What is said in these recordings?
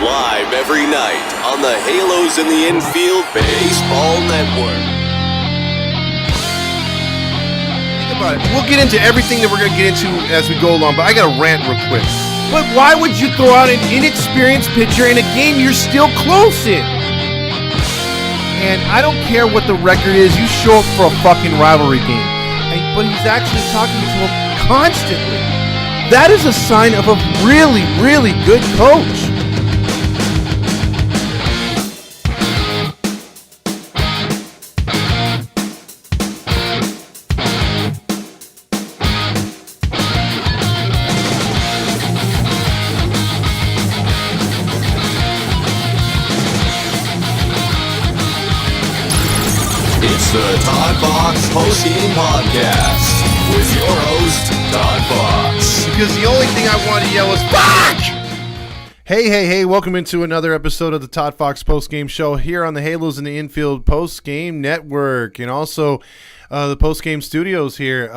live every night on the Halos in the Infield Baseball Network. Think about it. We'll get into everything that we're going to get into as we go along, but I got to rant real quick. But why would you throw out an inexperienced pitcher in a game you're still close in? And I don't care what the record is. You show up for a fucking rivalry game. But he's actually talking to him constantly. That is a sign of a really, really good coach. It's the ToddFox postgame podcast with your host, ToddFox. Because the only thing I want to yell is fuck! Hey, welcome into another episode of the ToddFox postgame show here on the Halos in the Infield postgame network and also the postgame studios here.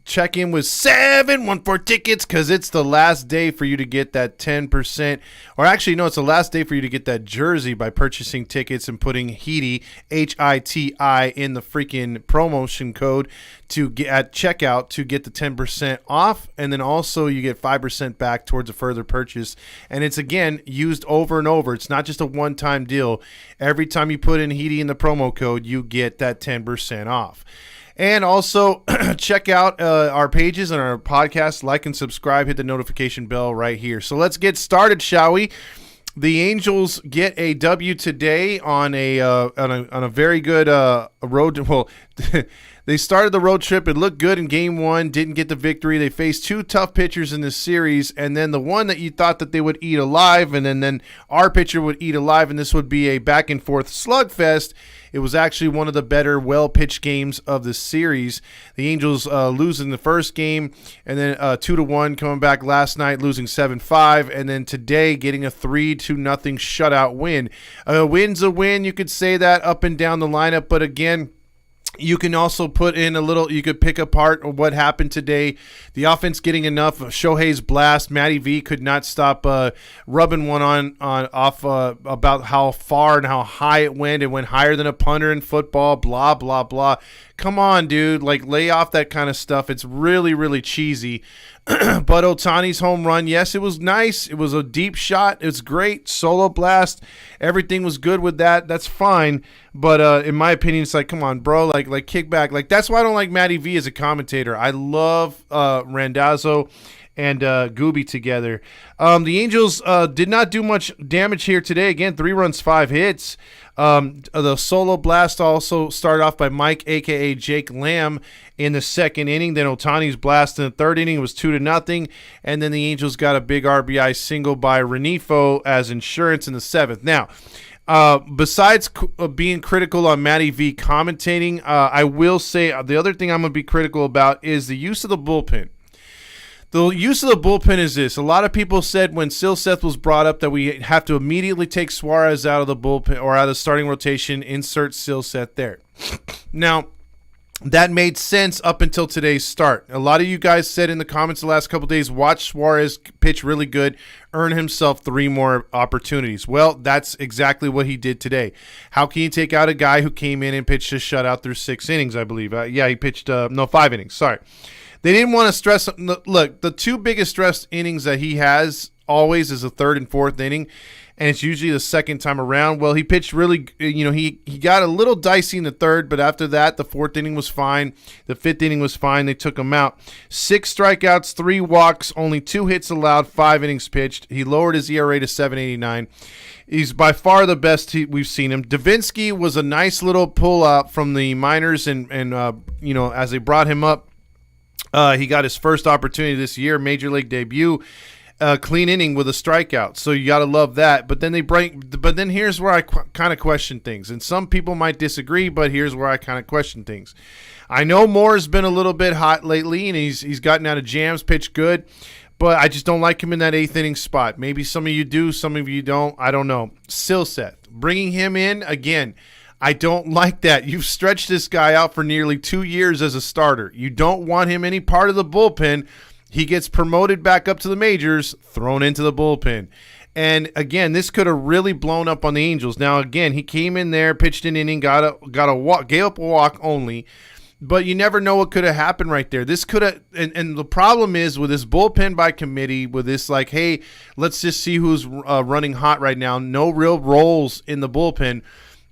Check in with 714 tickets because it's the last day for you to get that 10%. Or actually, no, it's the last day for you to get that jersey by purchasing tickets and putting HITI, H-I-T-I, in the freaking promotion code to get at checkout to get the 10% off. And then also you get 5% back towards a further purchase. And it's, again, used over and over. It's not just a one-time deal. Every time you put in HITI in the promo code, you get that 10% off. And also, check out our pages and our podcast. Like and subscribe. Hit the notification bell right here. So let's get started, shall we? The Angels get a W today on a very good road. Well, they started the road trip. It looked good in Game 1. Didn't get the victory. They faced two tough pitchers in this series, and then the one that you thought that they would eat alive, and then our pitcher would eat alive, and this would be a back and forth slugfest. It was actually one of the better, well-pitched games of the series. The Angels losing the first game, and then 2-1 coming back last night, losing 7-5, and then today getting a 3-0 shutout win. A win's a win. You could say that up and down the lineup, but again, you can also put in a little, you could pick apart what happened today. The offense getting enough. Shohei's blast. Matty V could not stop rubbing one off about how far and how high it went. It went higher than a punter in football, blah, blah, blah. Come on, dude. Like, lay off that kind of stuff. It's really, really cheesy. But Ohtani's home run, yes, it was nice. It was a deep shot. It was great. Solo blast. Everything was good with that. That's fine. But in my opinion, it's like, come on, bro. Like kick back. Like, that's why I don't like Matty V as a commentator. I love Randazzo and Gooby together. The Angels did not do much damage here today. Again, 3 runs, 5 hits. The solo blast also started off by Mike, a.k.a. Jake Lamb, in the second inning. Then Ohtani's blast in the third inning was 2-0. And then the Angels got a big RBI single by Renifo as insurance in the 7th. Now, besides being critical on Matty V commentating, I will say the other thing I'm going to be critical about is the use of the bullpen. The use of the bullpen is this. A lot of people said when Silseth was brought up that we have to immediately take Suarez out of the bullpen or out of the starting rotation, insert Silseth there. Now, that made sense up until today's start. A lot of you guys said in the comments the last couple of days, watch Suarez pitch really good, earn himself 3 more opportunities. Well, that's exactly what he did today. How can you take out a guy who came in and pitched a shutout through 6 innings, I believe? He pitched 5 innings. Sorry. They didn't want to stress. Look, the 2 biggest stress innings that he has always is the 3rd and 4th inning, and it's usually the second time around. Well, he pitched really, he got a little dicey in the 3rd, but after that, the 4th inning was fine. The 5th inning was fine. They took him out. 6 strikeouts, 3 walks, only 2 hits allowed, 5 innings pitched. He lowered his ERA to 7.89. He's by far the best we've seen him. Davinsky was a nice little pull-out from the minors, and as they brought him up, he got his first opportunity this year, major league debut, clean inning with a strikeout. So you got to love that. But then here's where I kind of question things. And some people might disagree, but here's where I kind of question things. I know Moore's been a little bit hot lately, and he's gotten out of jams, pitched good. But I just don't like him in that 8th inning spot. Maybe some of you do, some of you don't. I don't know. Silseth, bringing him in again. I don't like that. You've stretched this guy out for nearly 2 years as a starter. You don't want him any part of the bullpen. He gets promoted back up to the majors, thrown into the bullpen. And again, this could have really blown up on the Angels. Now, again, he came in there, pitched an inning, got a walk, gave up a walk only. But you never know what could have happened right there. This could have, and the problem is with this bullpen by committee, with this like, hey, let's just see who's running hot right now. No real roles in the bullpen.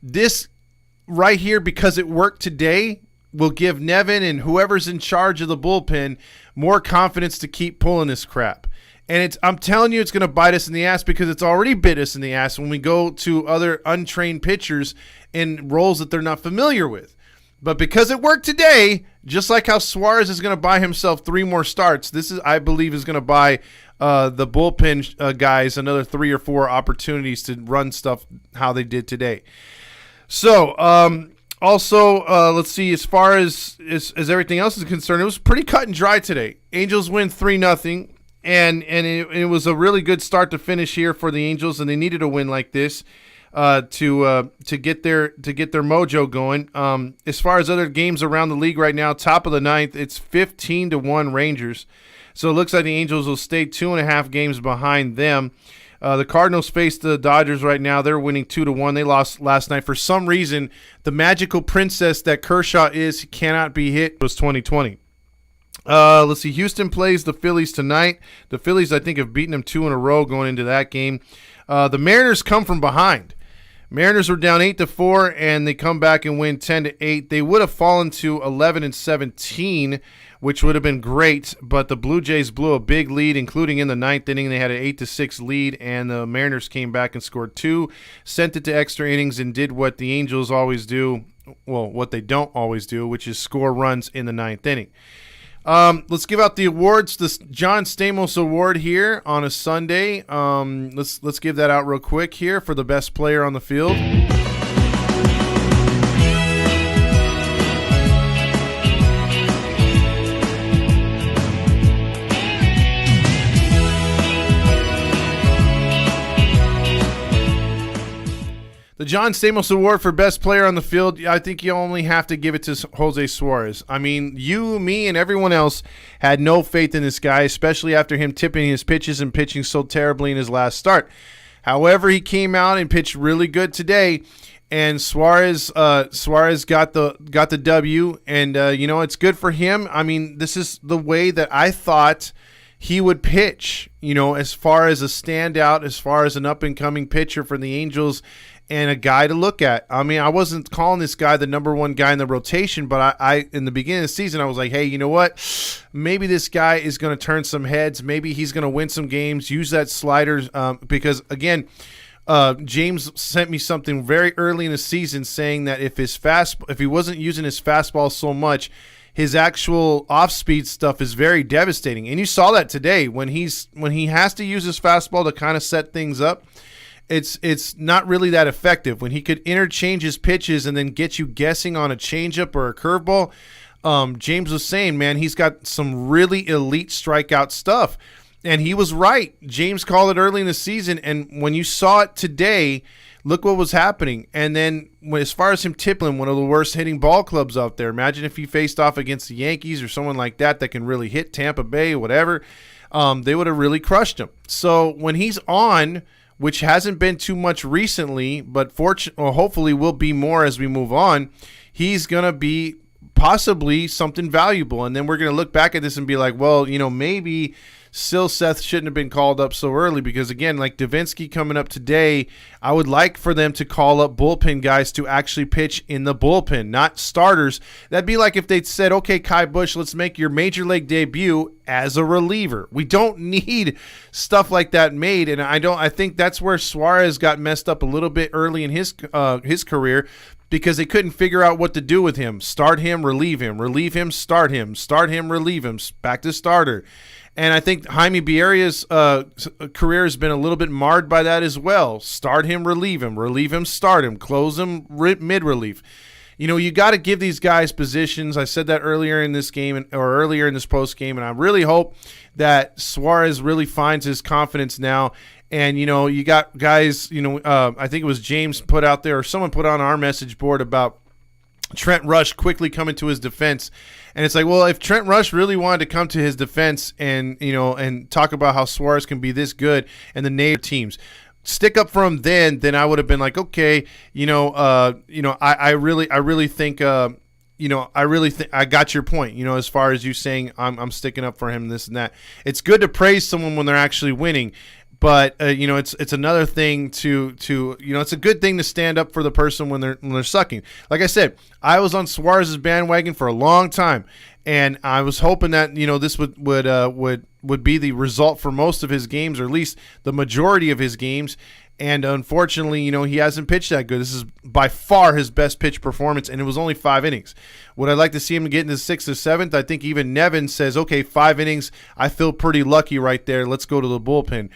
This right here, because it worked today, will give Nevin and whoever's in charge of the bullpen more confidence to keep pulling this crap. And I'm telling you, it's going to bite us in the ass, because it's already bit us in the ass when we go to other untrained pitchers in roles that they're not familiar with. But because it worked today, just like how Suarez is going to buy himself 3 more starts, this is, I believe, is going to buy the bullpen guys another 3 or 4 opportunities to run stuff how they did today. So, also, let's see, as far as everything else is concerned, it was pretty cut and dry today. Angels win 3-0. And it was a really good start to finish here for the Angels, and they needed a win like this to get their mojo going. As far as other games around the league right now, top of the 9th, it's 15-1 Rangers. So it looks like the Angels will stay 2.5 games behind them. The Cardinals face the Dodgers right now. They're winning 2-1. They lost last night. For some reason, the magical princess that Kershaw is cannot be hit. It was 2020. Let's see. Houston plays the Phillies tonight. The Phillies, I think, have beaten them 2 in a row going into that game. The Mariners come from behind. Mariners were down 8-4, and they come back and win 10-8. They would have fallen to 11-17, which would have been great, but the Blue Jays blew a big lead, including in the 9th inning. They had an 8-6 lead, and the Mariners came back and scored 2, sent it to extra innings, and did what the Angels always do, well, what they don't always do, which is score runs in the 9th inning. Let's give out the awards. This John Stamos Award here on a Sunday. Let's give that out real quick here for the best player on the field. The John Stamos Award for Best Player on the Field, I think you only have to give it to Jose Suarez. I mean, you, me, and everyone else had no faith in this guy, especially after him tipping his pitches and pitching so terribly in his last start. However, he came out and pitched really good today, and Suarez got the W, and it's good for him. I mean, this is the way that I thought he would pitch, as far as a standout, as far as an up-and-coming pitcher for the Angels, and a guy to look at. I mean, I wasn't calling this guy the number 1 guy in the rotation, but I in the beginning of the season, I was like, hey, you know what? Maybe this guy is going to turn some heads. Maybe he's going to win some games, use that slider, because, again, James sent me something very early in the season saying that if he wasn't using his fastball so much, his actual off-speed stuff is very devastating. And you saw that today when he has to use his fastball to kind of set things up. It's not really that effective. When he could interchange his pitches and then get you guessing on a changeup or a curveball, James was saying, man, he's got some really elite strikeout stuff. And he was right. James called it early in the season, and when you saw it today, look what was happening. And then as far as him tippling, one of the worst hitting ball clubs out there, imagine if he faced off against the Yankees or someone like that can really hit Tampa Bay, whatever, they would have really crushed him. So when he's on, which hasn't been too much recently, but hopefully will be more as we move on, he's going to be possibly something valuable. And then we're going to look back at this and be like, well, maybe Seth shouldn't have been called up so early, because, again, like Davinsky coming up today, I would like for them to call up bullpen guys to actually pitch in the bullpen, not starters. That'd be like if they'd said, okay, Kai Busch, let's make your major league debut as a reliever. We don't need stuff like that made, and I think that's where Suarez got messed up a little bit early in his career, because they couldn't figure out what to do with him. Start him, relieve him, start him, relieve him, back to starter. And I think Jaime Bieria's career has been a little bit marred by that as well. Start him, relieve him, start him, close him, mid-relief. You got to give these guys positions. I said that earlier in this game or earlier in this post game, and I really hope that Suarez really finds his confidence now. And, you got guys, I think it was James put out there, or someone put on our message board about Trent Rush quickly coming to his defense. And it's like, well, if Trent Rush really wanted to come to his defense and, and talk about how Suarez can be this good and the native teams, stick up for him then I would have been like, okay, I really think I got your point, as far as you saying I'm sticking up for him, this and that. It's good to praise someone when they're actually winning. But it's another thing to it's a good thing to stand up for the person when they're sucking. Like I said, I was on Suarez's bandwagon for a long time, and I was hoping that this would be the result for most of his games, or at least the majority of his games. And unfortunately, he hasn't pitched that good. This is by far his best pitch performance, and it was only 5 innings. Would I like to see him get into the 6th or 7th? I think even Nevin says, okay, 5 innings, I feel pretty lucky right there. Let's go to the bullpen.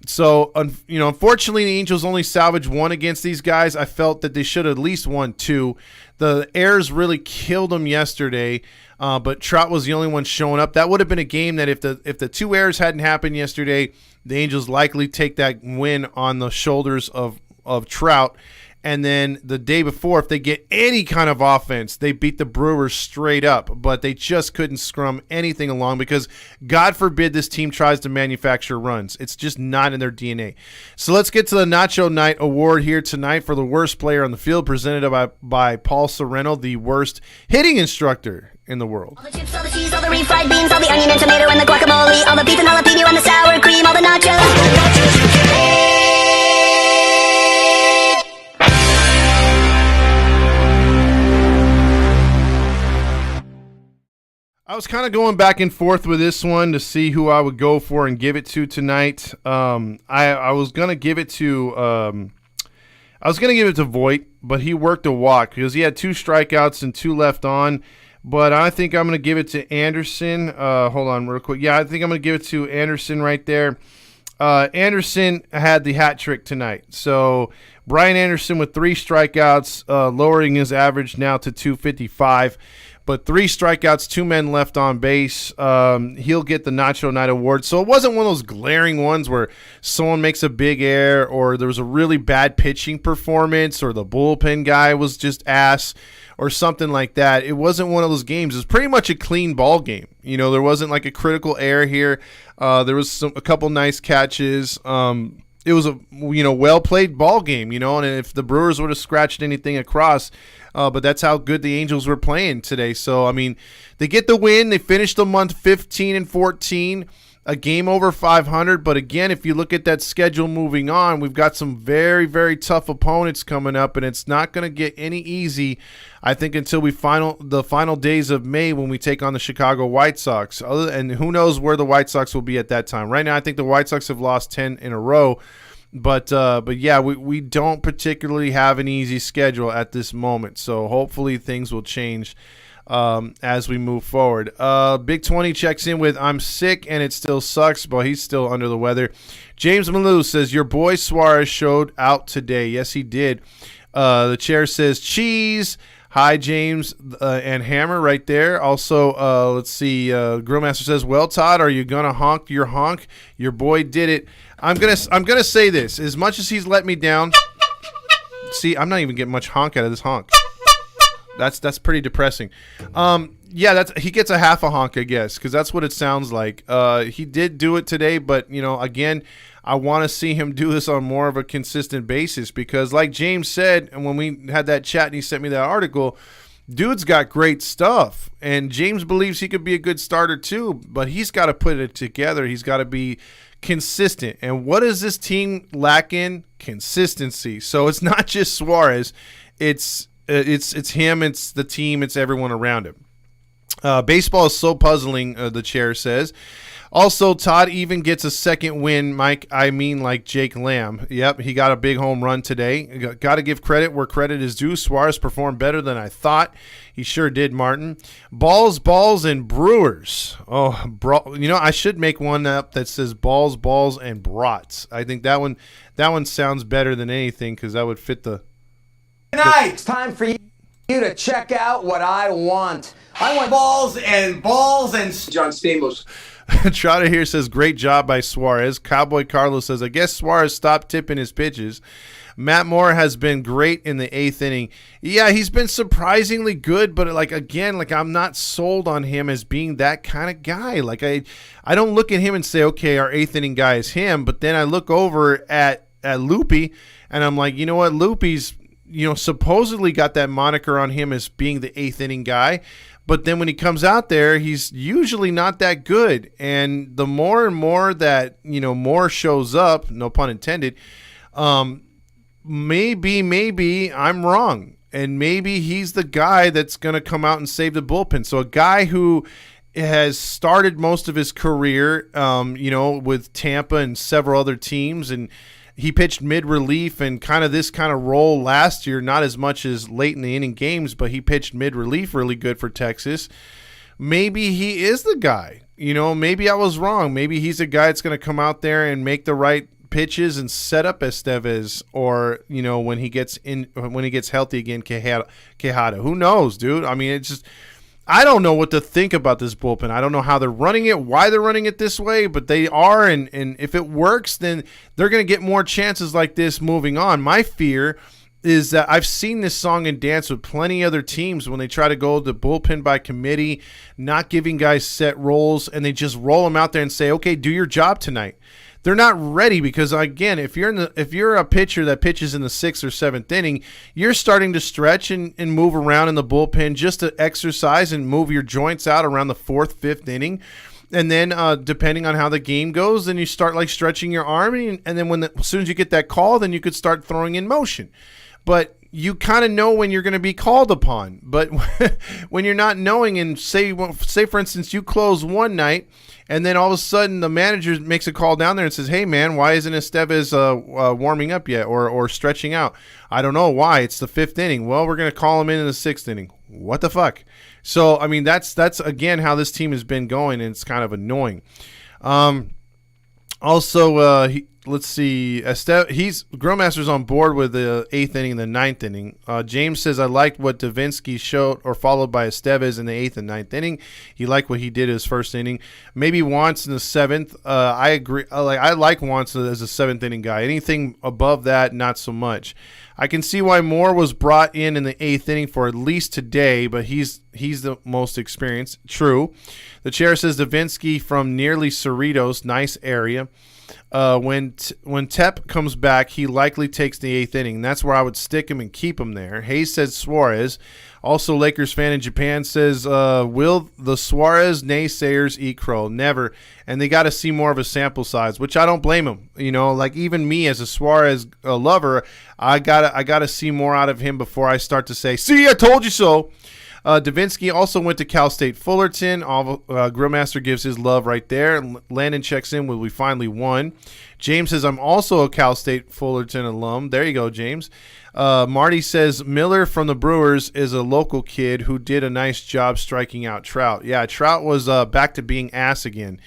So, unfortunately, the Angels only salvaged 1 against these guys. I felt that they should have at least won 2. The errors really killed them yesterday, but Trout was the only one showing up. That would have been a game that if the 2 errors hadn't happened yesterday, the Angels likely take that win on the shoulders of Trout. And then the day before, if they get any kind of offense, they beat the Brewers straight up. But they just couldn't scrum anything along because, God forbid, this team tries to manufacture runs. It's just not in their DNA. So let's get to the Nacho Night Award here tonight for the worst player on the field, presented by Paul Sereno, the worst hitting instructor in the world. All the chips, all the cheese, all the refried beans, all the onion and tomato and the guacamole, all the beef and jalapeno and the sour cream, all the nachos. I was kind of going back and forth with this one to see who I would go for and give it to tonight. I was gonna give it to Voit, but he worked a walk because he had 2 strikeouts and 2 left on. But I think I'm gonna give it to Anderson. Hold on, real quick. Yeah, I think I'm gonna give it to Anderson right there. Anderson had the hat trick tonight. So Brian Anderson with 3 strikeouts, lowering his average now to 255. But 3 strikeouts, 2 men left on base. He'll get the Nacho Night Award. So it wasn't one of those glaring ones where someone makes a big error or there was a really bad pitching performance or the bullpen guy was just ass or something like that. It wasn't one of those games. It was pretty much a clean ball game. There wasn't like a critical error here. There was a couple nice catches. It was a well-played ball game, and if the Brewers would have scratched anything across, but that's how good the Angels were playing today. So, I mean, they get the win. They finished the month 15-14, a game over 500. But again, if you look at that schedule moving on, we've got some very, very tough opponents coming up, and it's not going to get any easy, I think, until the final days of May when we take on the Chicago White Sox. And who knows where the White Sox will be at that time. Right now, I think the White Sox have lost 10 in a row. But yeah, we don't particularly have an easy schedule at this moment. So hopefully things will change as we move forward. Big 20 checks in with, I'm sick and it still sucks, but he's still under the weather. James Malou says, your boy Suarez showed out today. Yes, he did. The chair says, cheese. Hi, James and Hammer right there. Also, let's see. Grillmaster says, well, Todd, are you going to honk your honk? Your boy did it. I'm gonna say this. As much as he's let me down, see, I'm not even getting much honk out of this honk. That's pretty depressing. Yeah, he gets a half a honk, I guess, because that's what it sounds like. He did do it today, but again, I want to see him do this on more of a consistent basis because, like James said, and when we had that chat and he sent me that article, dude's got great stuff, and James believes he could be a good starter too, but he's got to put it together. He's got to be consistent. And what does this team lack in? Consistency. So it's not just Suarez. It's him, it's the team, it's everyone around him. Baseball is so puzzling, the chair says. Also, Todd even gets a second win, Mike. I mean, like Jake Lamb. Yep, he got a big home run today. Got to give credit where credit is due. Suarez performed better than I thought. He sure did, Martin. Balls, and Brewers. Oh, I should make one up that says balls, and brats. I think that one sounds better than anything because that would fit the. Tonight, it's time for you to check out what I want. I want balls and John Stamos. Trotter here says, great job by Suarez. Cowboy Carlos says, I guess Suarez stopped tipping his pitches. Matt Moore has been great in the 8th inning. Yeah, he's been surprisingly good, but I'm not sold on him as being that kind of guy. Like I don't look at him and say, okay, our 8th inning guy is him. But then I look over at Loopy, and I'm like, you know what, Loopy's supposedly got that moniker on him as being the 8th inning guy. But then when he comes out there, he's usually not that good. And the more and more that, Moore shows up, no pun intended, maybe I'm wrong. And maybe he's the guy that's going to come out and save the bullpen. So a guy who has started most of his career, with Tampa and several other teams, and he pitched mid-relief and this kind of role last year, not as much as late in the inning games, but he pitched mid-relief really good for Texas. Maybe he is the guy. Maybe I was wrong. Maybe he's a guy that's going to come out there and make the right pitches and set up Estevez, or when he gets healthy again, Quijada. Who knows, dude? I mean, I don't know what to think about this bullpen. I don't know how they're running it, why they're running it this way, but they are, and if it works, then they're going to get more chances like this moving on. My fear is that I've seen this song and dance with plenty of other teams when they try to go the bullpen by committee, not giving guys set roles, and they just roll them out there and say, okay, do your job tonight. They're not ready because, again, if you're a pitcher that pitches in the 6th or 7th inning, you're starting to stretch and move around in the bullpen just to exercise and move your joints out around the 4th, 5th inning. And then depending on how the game goes, then you start stretching your arm, and then as soon as you get that call, then you could start throwing in motion. But you kind of know when you're going to be called upon. But when you're not knowing, and say for instance you close one night, and then all of a sudden the manager makes a call down there and says, hey, man, why isn't Estevez warming up yet or stretching out? I don't know why. It's the 5th inning. Well, we're going to call him in the 6th inning. What the fuck? So, I mean, that's again, how this team has been going, and it's kind of annoying. Let's see. Grillmaster's on board with the 8th inning and the 9th inning. James says, I liked what Davinsky showed, or followed by Estevez in the 8th and 9th inning. He liked what he did his 1st inning. Maybe Wantz in the 7th. I agree. I like Wantz as a 7th inning guy. Anything above that, not so much. I can see why Moore was brought in the 8th inning for at least today, but he's the most experienced. True. The chair says Davinsky from nearly Cerritos, nice area. When Tep comes back, he likely takes the 8th inning. That's where I would stick him and keep him there. Hayes says Suarez. Also, Lakers fan in Japan says, will the Suarez naysayers eat crow? Never. And they got to see more of a sample size, which I don't blame him. Even me as a Suarez lover, I gotta see more out of him before I start to say, see, I told you so. Davinsky also went to Cal State Fullerton. Grillmaster gives his love right there. Landon checks in with we finally won. James says, I'm also a Cal State Fullerton alum. There you go, James. Marty says, Miller from the Brewers is a local kid who did a nice job striking out Trout. Yeah, Trout was back to being ass again.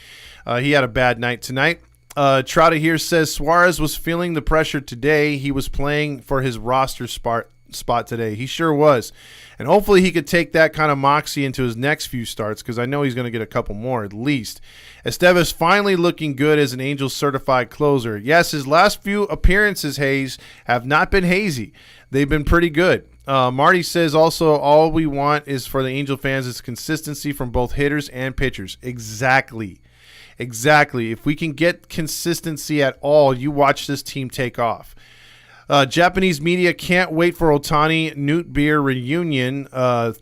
He had a bad night tonight. Trout here says Suarez was feeling the pressure today. He was playing for his roster spot today. He sure was. And hopefully he could take that kind of moxie into his next few starts, because I know he's going to get a couple more at least. Estevez finally looking good as an Angels certified closer. Yes, his last few appearances, Hayes, have not been hazy. They've been pretty good. Marty says also all we want is for the Angel fans is consistency from both hitters and pitchers. Exactly. If we can get consistency at all, you watch this team take off. Japanese media can't wait for Ohtani Newt Beer reunion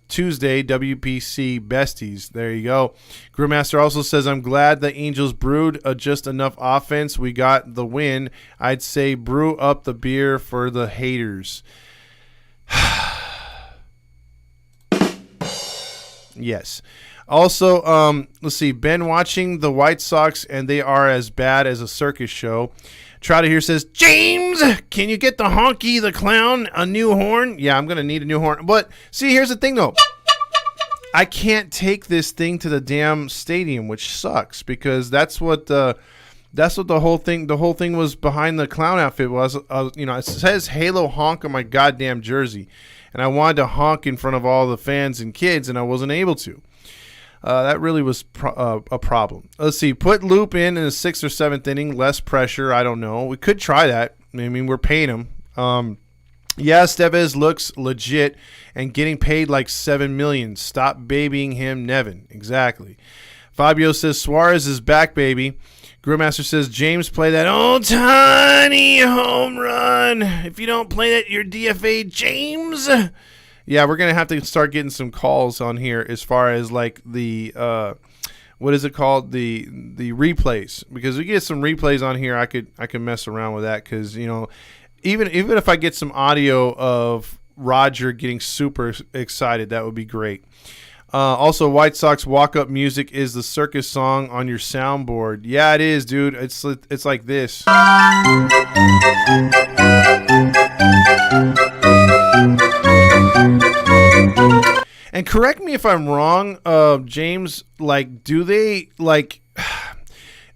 Tuesday, WPC besties. There you go. Grillmaster also says, I'm glad the Angels brewed just enough offense. We got the win. I'd say brew up the beer for the haters. Yes. Also, let's see. Been watching the White Sox, and they are as bad as a circus show. Trotter here says, James, can you get the Honky the Clown a new horn? Yeah, I'm going to need a new horn. But, see, here's the thing, though. I can't take this thing to the damn stadium, which sucks, because that's what the whole thing was behind the clown outfit was. It says Halo Honk on my goddamn jersey, and I wanted to honk in front of all the fans and kids, and I wasn't able to. That really was a problem. Let's see. Put Loop in the 6th or 7th inning. Less pressure. I don't know. We could try that. I mean, we're paying him. Yeah, Estevez looks legit and getting paid like $7 million. Stop babying him, Nevin. Exactly. Fabio says Suarez is back, baby. Grillmaster says James, play that old tiny home run. If you don't play that, you're DFA, James. Yeah, we're gonna have to start getting some calls on here as far as like the what is it called, the replays, because we get some replays on here. I could mess around with that because even if I get some audio of Roger getting super excited, that would be great. Also, White Sox walk-up music is the circus song on your soundboard. Yeah, it is, dude. It's like this. And correct me if I'm wrong, James. Like, do they like?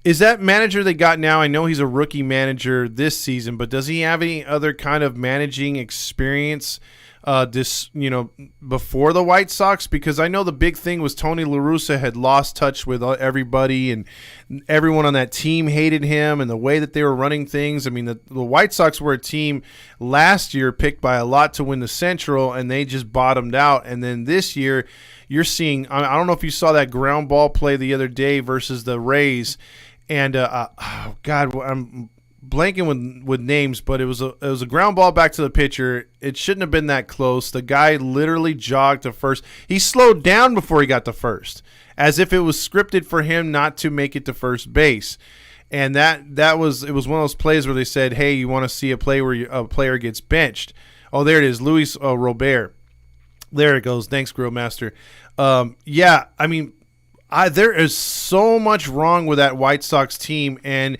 Is that manager they got now? I know he's a rookie manager this season, but does he have any other kind of managing experience? Before the White Sox, because I know the big thing was Tony La Russa had lost touch with everybody, and everyone on that team hated him and the way that they were running things. I mean, the White Sox were a team last year picked by a lot to win the Central, and they just bottomed out. And then this year, you're seeing, I don't know if you saw that ground ball play the other day versus the Rays, and oh God, I'm blanking with names, but it was a ground ball back to the pitcher. It shouldn't have been that close. The guy literally jogged to first. He slowed down before he got to first, as if it was scripted for him not to make it to first base. And it was one of those plays where they said, "Hey, you want to see a play where a player gets benched?" Oh, there it is, Luis Robert. There it goes. Thanks, Grillmaster. Yeah, I mean, there is so much wrong with that White Sox team, and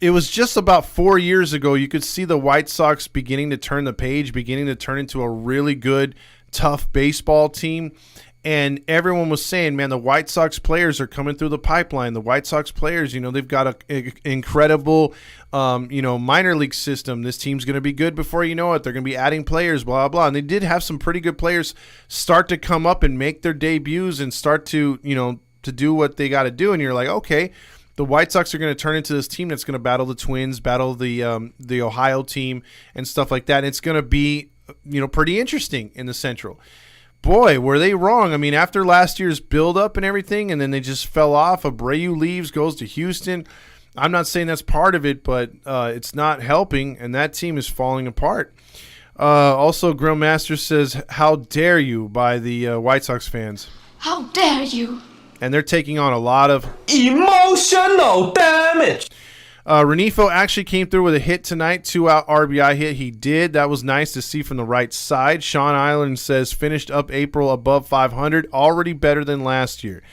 it was just about 4 years ago you could see the White Sox beginning to turn the page, beginning to turn into a really good, tough baseball team. And everyone was saying, man, the White Sox players are coming through the pipeline. The White Sox players, they've got an incredible, minor league system. This team's going to be good before you know it. They're going to be adding players, blah, blah. And they did have some pretty good players start to come up and make their debuts and start to, to do what they got to do. And you're like, okay, the White Sox are going to turn into this team that's going to battle the Twins, battle the Ohio team and stuff like that. And it's going to be, pretty interesting in the Central. Boy, were they wrong. I mean, after last year's build-up and everything, and then they just fell off. Abreu leaves, goes to Houston. I'm not saying that's part of it, but it's not helping, and that team is falling apart. Also, Grillmaster says, "How dare you," by the White Sox fans. How dare you? And they're taking on a lot of emotional damage. Renifo actually came through with a hit tonight, 2-out RBI hit. He did. That was nice to see from the right side. Sean Island says, finished up April above 500, already better than last year.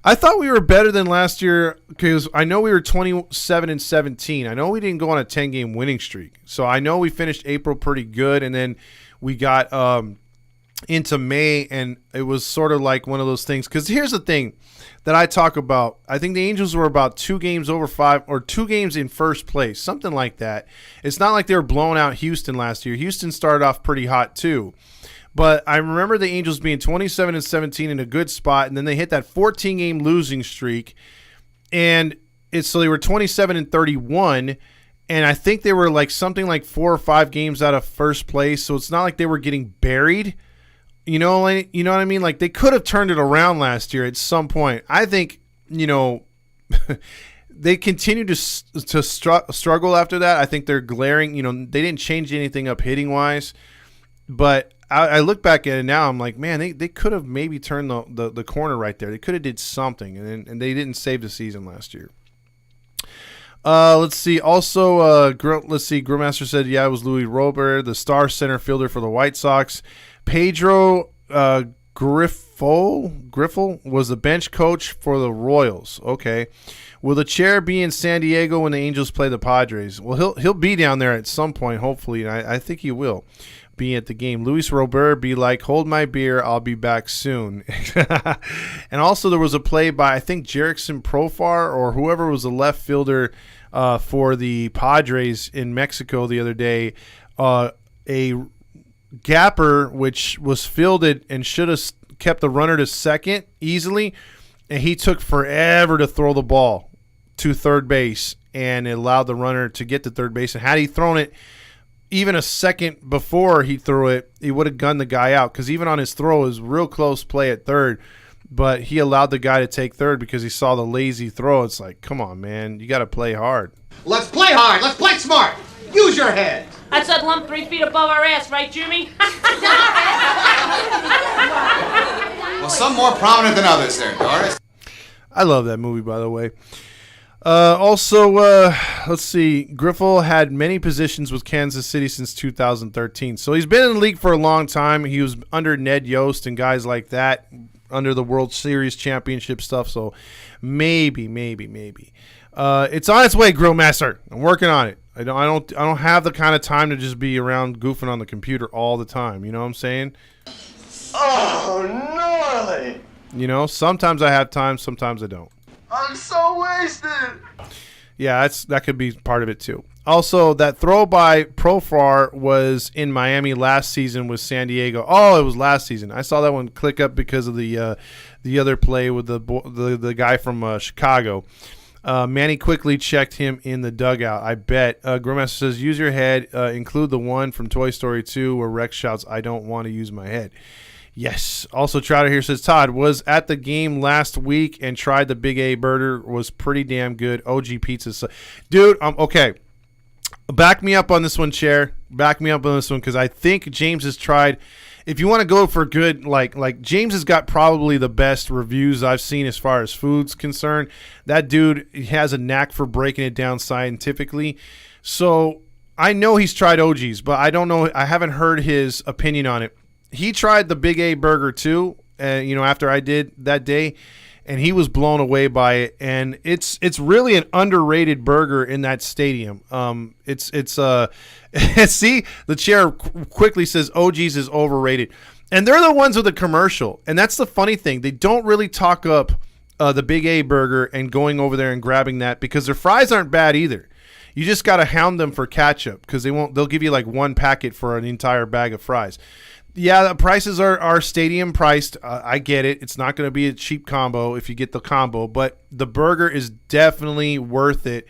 I thought we were better than last year because I know we were 27-17. I know we didn't go on a 10-game winning streak. So I know we finished April pretty good, and then we got into May, and it was sort of like one of those things. Because here's the thing that I talk about. I think the Angels were about 2 games over 5, or 2 games in first place, something like that. It's not like they were blowing out Houston last year. Houston started off pretty hot too. But I remember the Angels being 27-17 in a good spot, and then they hit that 14-game losing streak. And so they were 27-31, and I think they were like something like 4 or 5 games out of first place. So it's not like they were getting buried. You know what I mean? Like, they could have turned it around last year at some point. I think, they continue to struggle after that. I think they're glaring. They didn't change anything up hitting-wise. But I look back at it now, I'm like, man, they could have maybe turned the corner right there. They could have did something, and they didn't save the season last year. Let's see. Also, Grillmaster said, yeah, it was Luis Robert, the star center fielder for the White Sox. Pedro Griffel was the bench coach for the Royals. Okay. Will the chair be in San Diego when the Angels play the Padres? Well, he'll be down there at some point, hopefully, and I think he will be at the game. Luis Robert be like, hold my beer, I'll be back soon. And also there was a play by, I think, Jerickson Profar or whoever was the left fielder for the Padres in Mexico the other day. A gapper which was fielded and should have kept the runner to second easily, and he took forever to throw the ball to third base, and it allowed the runner to get to third base. And had he thrown it even a second before he threw it, he would have gunned the guy out, because even on his throw, it was real close play at third, but he allowed the guy to take third because he saw the lazy throw. It's like, come on, man. You got to play hard. Let's play hard. Let's play smart. Use your head. That's that lump 3 feet above our ass, right, Jimmy? Well, some more prominent than others there, Doris. I love that movie, by the way. Also, let's see. Griffel had many positions with Kansas City since 2013. So he's been in the league for a long time. He was under Ned Yost and guys like that, under the World Series championship stuff. So maybe. It's on its way, Grill Master. I'm working on it. I don't have the kind of time to just be around goofing on the computer all the time. You know what I'm saying? Oh, gnarly! You know, sometimes I have time, sometimes I don't. I'm so wasted! Yeah, that could be part of it too. Also, that throw by Profar was in Miami last season with San Diego. Oh, it was last season. I saw that one click up because of the other play with the guy from Chicago. Manny quickly checked him in the dugout. I bet. Grandmaster says, use your head. Include the one from Toy Story 2 where Rex shouts, I don't want to use my head. Yes. Also, Trotter here says, Todd was at the game last week and tried the Big A burger. Was pretty damn good. OG pizza. So, dude, okay. Back me up on this one, Chair. Back me up on this one, because I think James has tried. If you want to go for good, like James has got probably the best reviews I've seen as far as food's concerned. That dude has a knack for breaking it down scientifically. So I know he's tried OG's, but I don't know. I haven't heard his opinion on it. He tried the Big A burger too, after I did that day, and he was blown away by it. And it's really an underrated burger in that stadium. See, the Chair quickly says OG's is overrated, and they're the ones with the commercial. And that's the funny thing; they don't really talk up the Big A burger and going over there and grabbing that, because their fries aren't bad either. You just got to hound them for ketchup, because they'll give you like one packet for an entire bag of fries. Yeah, the prices are stadium priced. I get it. It's not going to be a cheap combo if you get the combo, but the burger is definitely worth it.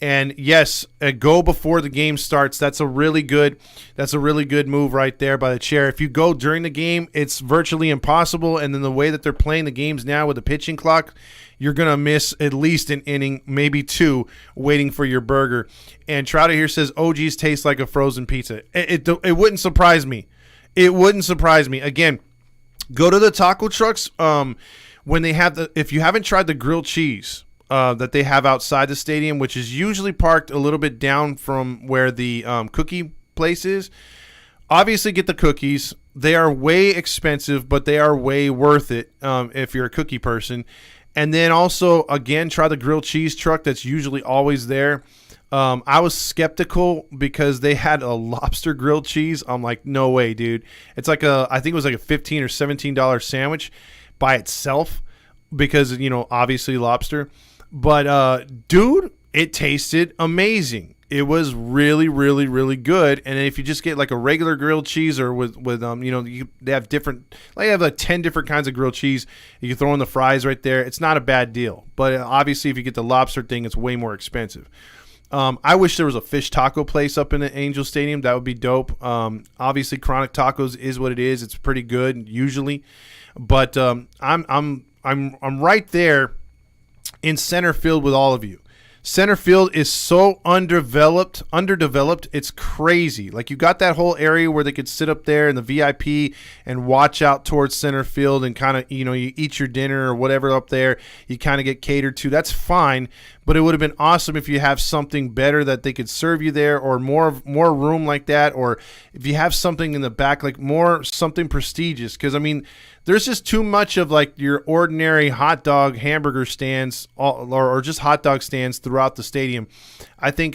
And yes, go before the game starts. That's a really good move right there by the Chair. If you go during the game, it's virtually impossible. And then the way that they're playing the games now with the pitching clock, you're going to miss at least an inning, maybe two, waiting for your burger. And Trouter here says OG's taste like a frozen pizza. It wouldn't surprise me. It wouldn't surprise me. Again, go to the taco trucks when they have if you haven't tried the grilled cheese that they have outside the stadium, which is usually parked a little bit down from where the cookie place is. Obviously, get the cookies. They are way expensive, but they are way worth it if you're a cookie person. And then also, again, try the grilled cheese truck that's usually always there. I was skeptical because they had a lobster grilled cheese. I'm like, no way, dude. It's like I think it was like a $15 or $17 sandwich by itself because, obviously lobster. But, dude, it tasted amazing. It was really, really, really good. And if you just get like a regular grilled cheese or with they have different, they have like 10 different kinds of grilled cheese. You can throw in the fries right there. It's not a bad deal. But obviously, if you get the lobster thing, it's way more expensive. I wish there was a fish taco place up in the Angel Stadium. That would be dope. Obviously, Chronic Tacos is what it is. It's pretty good usually, but I'm right there in center field with all of you. Center field is so underdeveloped. It's crazy. Like, you got that whole area where they could sit up there in the VIP and watch out towards center field and kind of, you eat your dinner or whatever up there. You kind of get catered to. That's fine. But it would have been awesome if you have something better that they could serve you there, or more room like that, or if you have something in the back, like something prestigious. Because, there's just too much of like your ordinary hot dog hamburger stands or just hot dog stands throughout the stadium. I think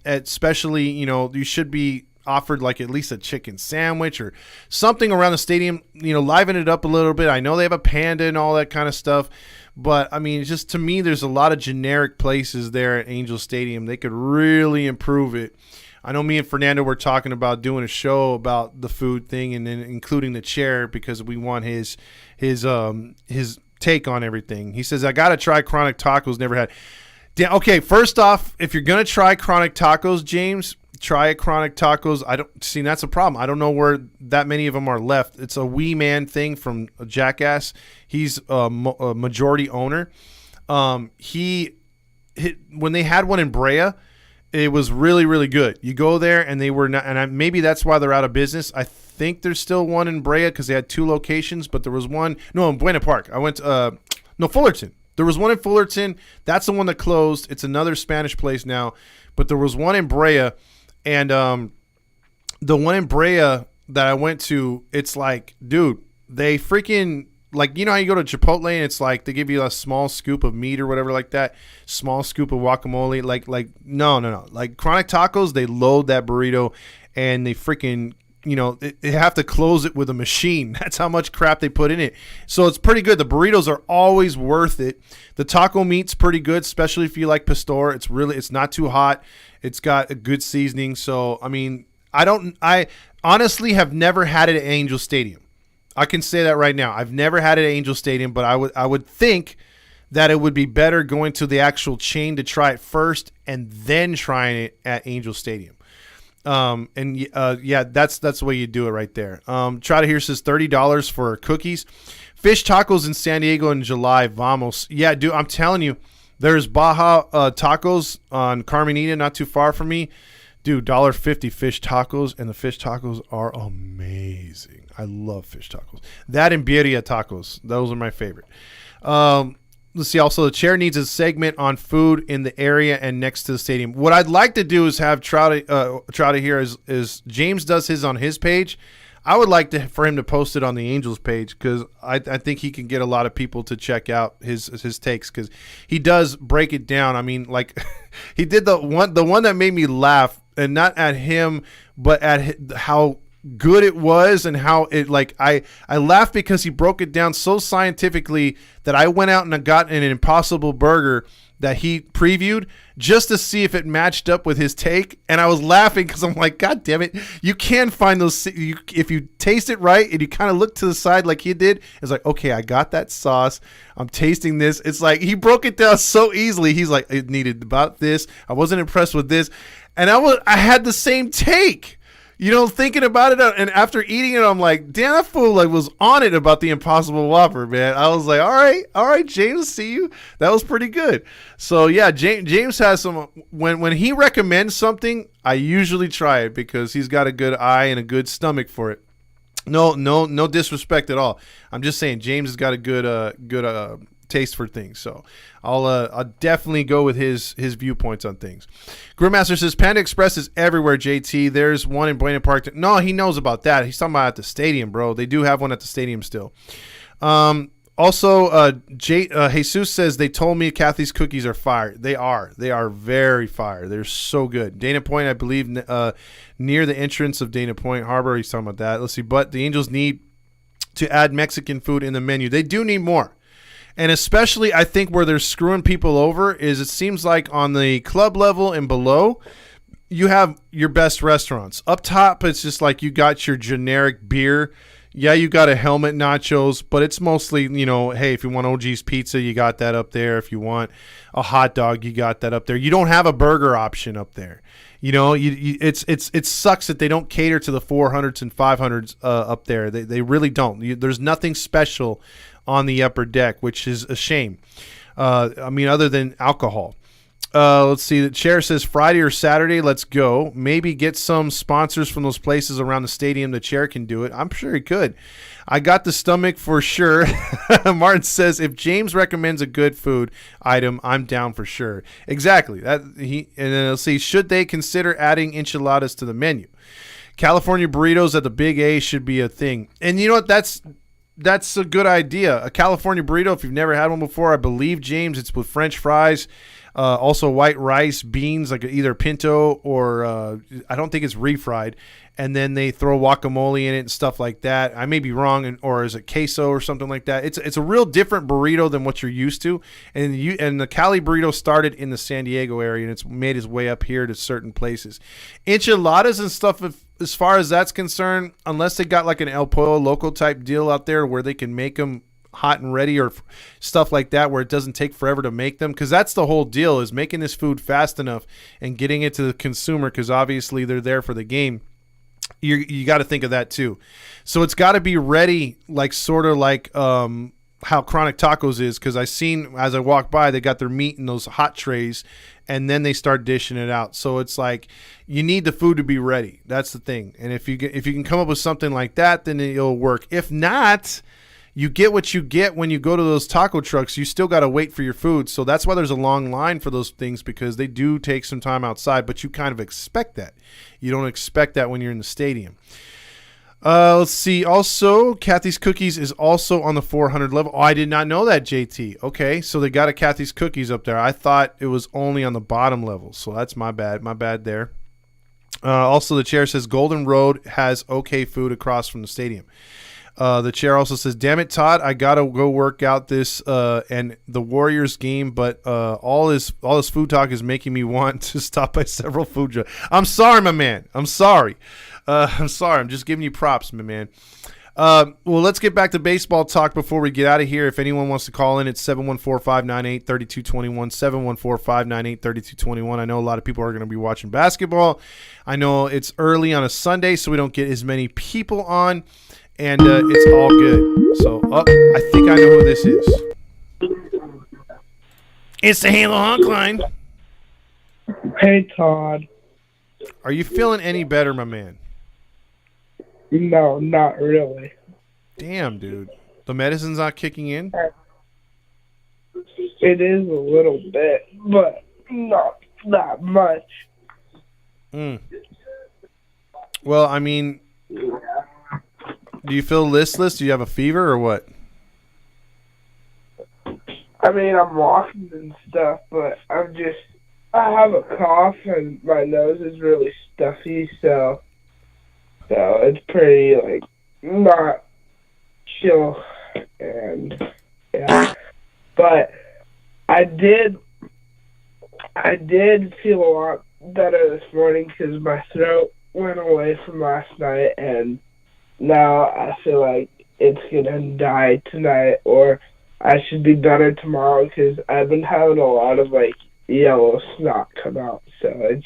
especially, you should be offered like at least a chicken sandwich or something around the stadium, liven it up a little bit. I know they have a panda and all that kind of stuff, but it's just, to me, there's a lot of generic places there at Angel Stadium. They could really improve it. I know me and Fernando were talking about doing a show about the food thing, and then including the Chair because we want his take on everything. He says, I got to try Chronic Tacos, never had. Okay, first off, if you're going to try Chronic Tacos, James, try it, Chronic Tacos. I don't see that's a problem. I don't know where that many of them are left. It's a Wee Man thing from Jackass. He's a majority owner. When they had one in Brea, it was really, really good. You go there and they were not, and maybe that's why they're out of business. I think there's still one in Brea because they had 2 locations, but there was one. No, in Buena Park. I went to Fullerton. There was one in Fullerton. That's the one that closed. It's another Spanish place now, but there was one in Brea, and the one in Brea that I went to, it's like, dude, they freaking. Like, you know how you go to Chipotle and it's like they give you a small scoop of meat or whatever like that, small scoop of guacamole. No. Like Chronic Tacos, they load that burrito and they freaking, they have to close it with a machine. That's how much crap they put in it. So it's pretty good. The burritos are always worth it. The taco meat's pretty good, especially if you like pastor. It's not too hot. It's got a good seasoning. So, I mean, I honestly have never had it at Angel Stadium. I can say that right now. I've never had it at Angel Stadium, but I would think that it would be better going to the actual chain to try it first and then trying it at Angel Stadium. That's the way you do it right there. Try to hear says $30 for cookies. Fish tacos in San Diego in July. Vamos. Yeah, dude, I'm telling you, there's Baja Tacos on Carmenita, not too far from me. Dude, $1.50 fish tacos, and the fish tacos are amazing. I love fish tacos. That and birria tacos. Those are my favorite. Let's see. Also, the chair needs a segment on food in the area and next to the stadium. What I'd like to do is have Trouty here is James does his on his page. I would like for him to post it on the Angels page because I think he can get a lot of people to check out his takes because he does break it down. I mean, like he did the one that made me laugh, and not at him, but at how good it was and how it I laughed because he broke it down so scientifically that I went out and I got an Impossible Burger that he previewed just to see if it matched up with his take, and I was laughing because I'm like, God damn it, you can find those if you taste it right and you kind of look to the side like he did. It's like, okay, I got that sauce, I'm tasting this. It's like he broke it down so easily. He's like, it needed about this, I wasn't impressed with this, and I had the same take. Thinking about it, and after eating it, I'm like, damn, that fool was on it about the Impossible Whopper, man. I was like, all right, James, see you. That was pretty good. So yeah, James has some. When he recommends something, I usually try it because he's got a good eye and a good stomach for it. No disrespect at all. I'm just saying James has got a good taste for things, so I'll definitely go with his viewpoints on things. Grillmaster says Panda Express is everywhere. JT, there's one in Buena Park. No, he knows about that. He's talking about at the stadium, bro. They do have one at the stadium still. Also, Jesus says they told me Kathy's cookies are fire. They are very fire. They're so good. Dana Point, I believe, near the entrance of Dana Point Harbor. He's talking about that. Let's see. But the Angels need to add Mexican food in the menu. They do need more. And especially, I think where they're screwing people over is it seems like on the club level and below, you have your best restaurants. Up top, it's just like you got your generic beer. Yeah, you got a helmet nachos, but it's mostly, hey, if you want OG's Pizza, you got that up there. If you want a hot dog, you got that up there. You don't have a burger option up there. It sucks that they don't cater to the 400s and 500s up there. They really don't. There's nothing special on the upper deck, which is a shame. Other than alcohol. Let's see. The chair says Friday or Saturday. Let's go. Maybe get some sponsors from those places around the stadium. The chair can do it. I'm sure he could. I got the stomach for sure. Martin says if James recommends a good food item, I'm down for sure. Exactly. And then let's see. Should they consider adding enchiladas to the menu? California burritos at the Big A should be a thing. And you know what? That's a good idea. A California burrito, if you've never had one before, I believe, James, it's with French fries, also white rice, beans, like either pinto or I don't think it's refried, and then they throw guacamole in it and stuff like that. I may be wrong, or is it queso or something like that? It's a real different burrito than what you're used to, and the Cali burrito started in the San Diego area, and it's made its way up here to certain places. Enchiladas and stuff, as far as that's concerned, unless they got like an El Pollo Loco type deal out there where they can make them hot and ready or stuff like that where it doesn't take forever to make them, because that's the whole deal, is making this food fast enough and getting it to the consumer, because obviously they're there for the game. You got to think of that too. So it's got to be ready, like sort of like how Chronic Tacos is, because I seen as I walked by, they got their meat in those hot trays, and then they start dishing it out. So it's like you need the food to be ready. That's the thing. And if you can come up with something like that, then it'll work. If not, you get what you get when you go to those taco trucks. You still got to wait for your food. So that's why there's a long line for those things, because they do take some time outside, but you kind of expect that. You don't expect that when you're in the stadium. Let's see. Also, Kathy's Cookies is also on the 400 level. Oh, I did not know that, JT. Okay, so they got a Kathy's Cookies up there. I thought it was only on the bottom level, so that's my bad. My bad there. Also, the chair says Golden Road has okay food across from the stadium. The chair also says, damn it, Todd, I got to go work out this and the Warriors game, but all this food talk is making me want to stop by several food trucks. I'm sorry, my man. I'm sorry. I'm sorry. I'm just giving you props, my man. Well, let's get back to baseball talk before we get out of here. If anyone wants to call in, it's 714-598-3221, 714-598-3221. I know a lot of people are going to be watching basketball. I know it's early on a Sunday, so we don't get as many people on, and it's all good. So, I think I know who this is. It's the Halo Hotline. Hey, Todd. Are you feeling any better, my man? No, not really. Damn, dude. The medicine's not kicking in? It is a little bit, but not that much. Well, I mean, do you feel listless? Do you have a fever or what? I mean, I'm walking and stuff, but I have a cough and my nose is really stuffy, so it's pretty, like, not chill, and, yeah. But I did feel a lot better this morning because my throat went away from last night, and now I feel like it's gonna die tonight, or I should be better tomorrow because I've been having a lot of, like, yellow snot come out, so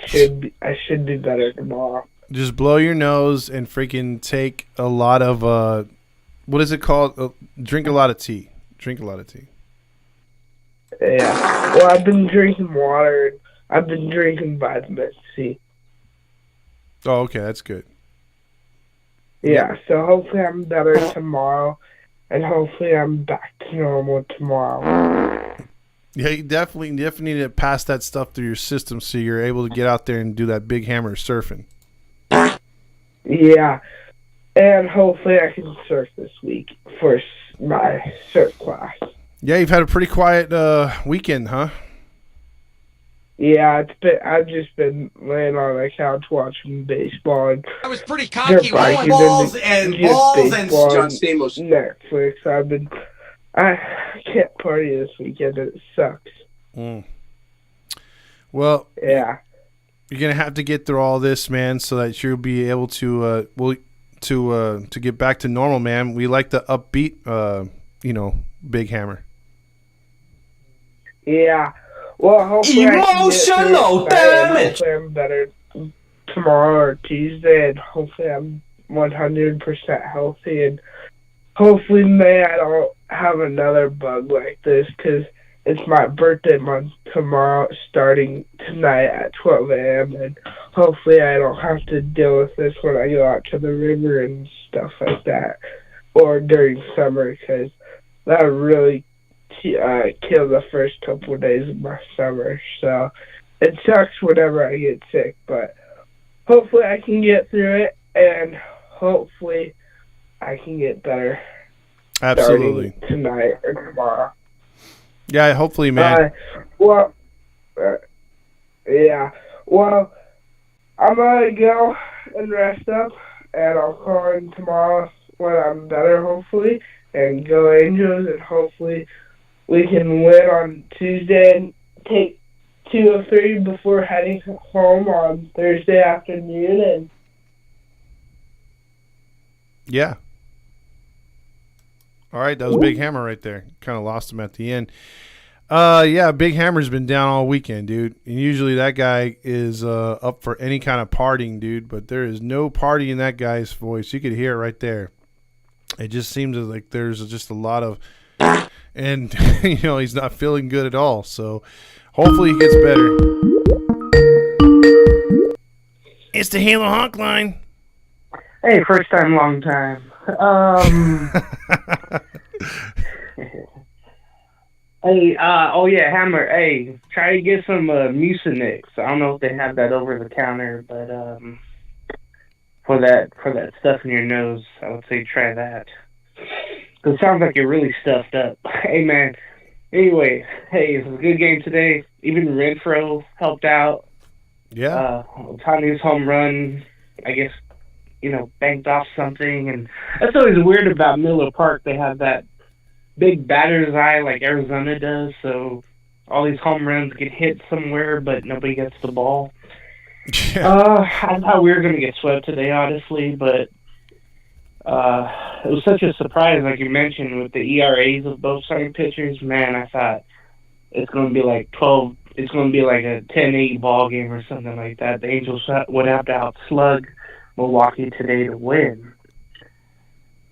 I should be better tomorrow. Just blow your nose and freaking take a lot of what is it called? Drink a lot of tea. Drink a lot of tea. Yeah. Well, I've been drinking water. And I've been drinking vitamin C. Oh, okay, that's good. Yeah. So hopefully I'm better tomorrow, and hopefully I'm back to normal tomorrow. Yeah, you definitely need to pass that stuff through your system so you're able to get out there and do that big hammer surfing. Yeah, and hopefully I can surf this week for my surf class. Yeah, you've had a pretty quiet weekend, huh? Yeah, I've just been laying on the couch watching baseball. And I was pretty cocky. Balls and John Stamos. Netflix. I can't party this weekend, and it sucks. Well, yeah. You're gonna have to get through all this, man, so that you'll be able to to get back to normal, man. We like the upbeat, big hammer. Yeah. Well, hopefully emotional damage. Hopefully I'm better tomorrow or Tuesday, and hopefully I'm 100% healthy, and hopefully I don't have another bug like this, because it's my birthday month tomorrow, starting tonight at 12 a.m., and hopefully I don't have to deal with this when I go out to the river and stuff like that, or during summer, because that really killed the first couple of days of my summer. So it sucks whenever I get sick, but hopefully I can get through it, and hopefully I can get better. Absolutely. Tonight or tomorrow. Yeah, hopefully, man. Yeah. Well, I'm going to go and rest up, and I'll call in tomorrow when I'm better, hopefully, and go Angels, and hopefully we can win on Tuesday and take 2 of 3 before heading home on Thursday afternoon. And yeah. All right, that was Big Hammer right there. Kind of lost him at the end. Yeah, Big Hammer's been down all weekend, dude. And usually that guy is up for any kind of partying, dude. But there is no party in that guy's voice. You could hear it right there. It just seems like there's just a lot of, and he's not feeling good at all. So hopefully he gets better. It's the Halo Honk line. Hey, first time, long time. Hey, Hammer. Hey, try to get some Mucinex. I don't know if they have that over the counter, but for that stuff in your nose, I would say try that. 'Cause it sounds like you're really stuffed up. Hey, man. Anyway, hey, it was a good game today. Even Renfro helped out. Yeah. Tany's home run, I guess, banked off something, and that's always weird about Miller Park. They have that big batter's eye like Arizona does, so all these home runs get hit somewhere, but nobody gets the ball. Yeah. I thought we were going to get swept today, honestly, but it was such a surprise, like you mentioned, with the ERAs of both starting pitchers. Man, I thought it's going to be like 12. It's going to be like a 10-8 ball game or something like that. The Angels would have to outslug Milwaukee today to win.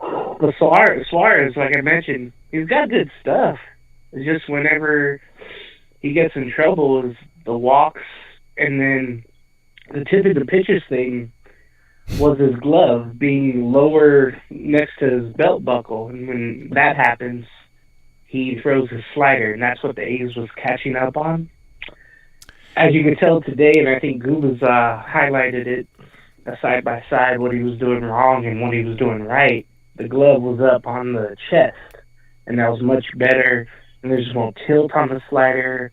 But Suarez, like I mentioned, he's got good stuff. It's just whenever he gets in trouble is the walks, and then the tip of the pitches thing was his glove being lower next to his belt buckle. And when that happens, he throws his slider, and that's what the A's was catching up on. As you can tell today, and I think Gooba's highlighted it side by side, what he was doing wrong and what he was doing right. The glove was up on the chest, and that was much better. And there's more tilt on the slider.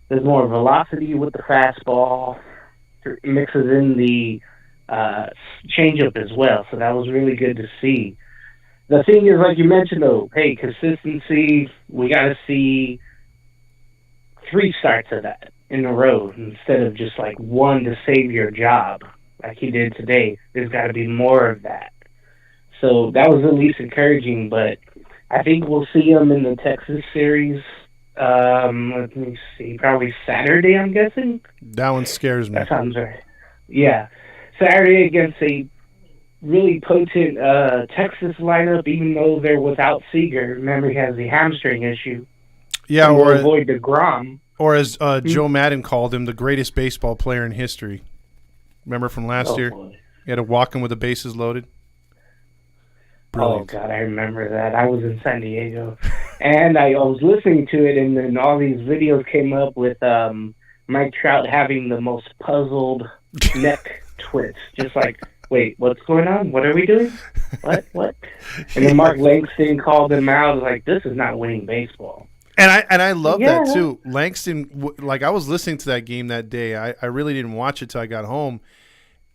There's more velocity with the fastball. It mixes in the changeup as well, so that was really good to see. The thing is, like you mentioned, though, hey, consistency, we got to see 3 starts of that in a row instead of just like one to save your job like he did today. There's got to be more of that. So that was at least encouraging, but I think we'll see him in the Texas series. Let me see, probably Saturday, I'm guessing. That one scares me. That sounds right. Yeah. Saturday against a really potent Texas lineup, even though they're without Seager. Remember, he has the hamstring issue. Yeah, or avoid DeGrom. Or as Joe Madden called him, the greatest baseball player in history. Remember from last year? Boy. He had to walk him with the bases loaded. Brilliant. Oh, God, I remember that. I was in San Diego. And I was listening to it, and then all these videos came up with Mike Trout having the most puzzled neck twist. Just like, wait, what's going on? What are we doing? What? And then Mark Langston called him out, like, this is not winning baseball. And I love that, too. Langston, like, I was listening to that game that day. I really didn't watch it till I got home.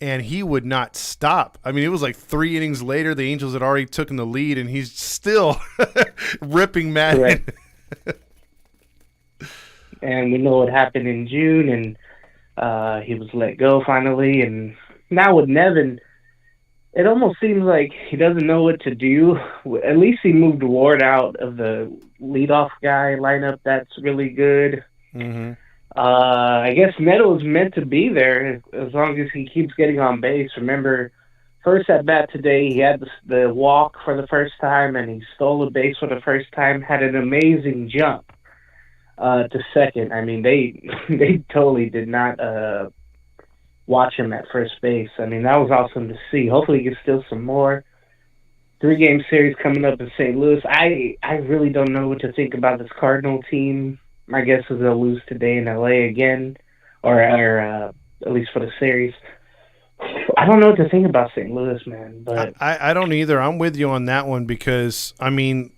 And he would not stop. I mean, it was like 3 innings later, the Angels had already taken the lead, and he's still ripping Madden. And we know what happened in June, and he was let go finally. And now with Nevin, it almost seems like he doesn't know what to do. At least he moved Ward out of the leadoff guy lineup. That's really good. Mm-hmm. I guess Neto's meant to be there as long as he keeps getting on base. Remember, first at bat today, he had the walk for the first time, and he stole a base for the first time. Had an amazing jump to second. I mean, they totally did not watch him at first base. I mean, that was awesome to see. Hopefully, he can steal some more. 3-game series coming up in St. Louis. I really don't know what to think about this Cardinal team. My guess is they'll lose today in LA again, or at least for the series. I don't know what to think about St. Louis, man. But I don't either. I'm with you on that one because, I mean,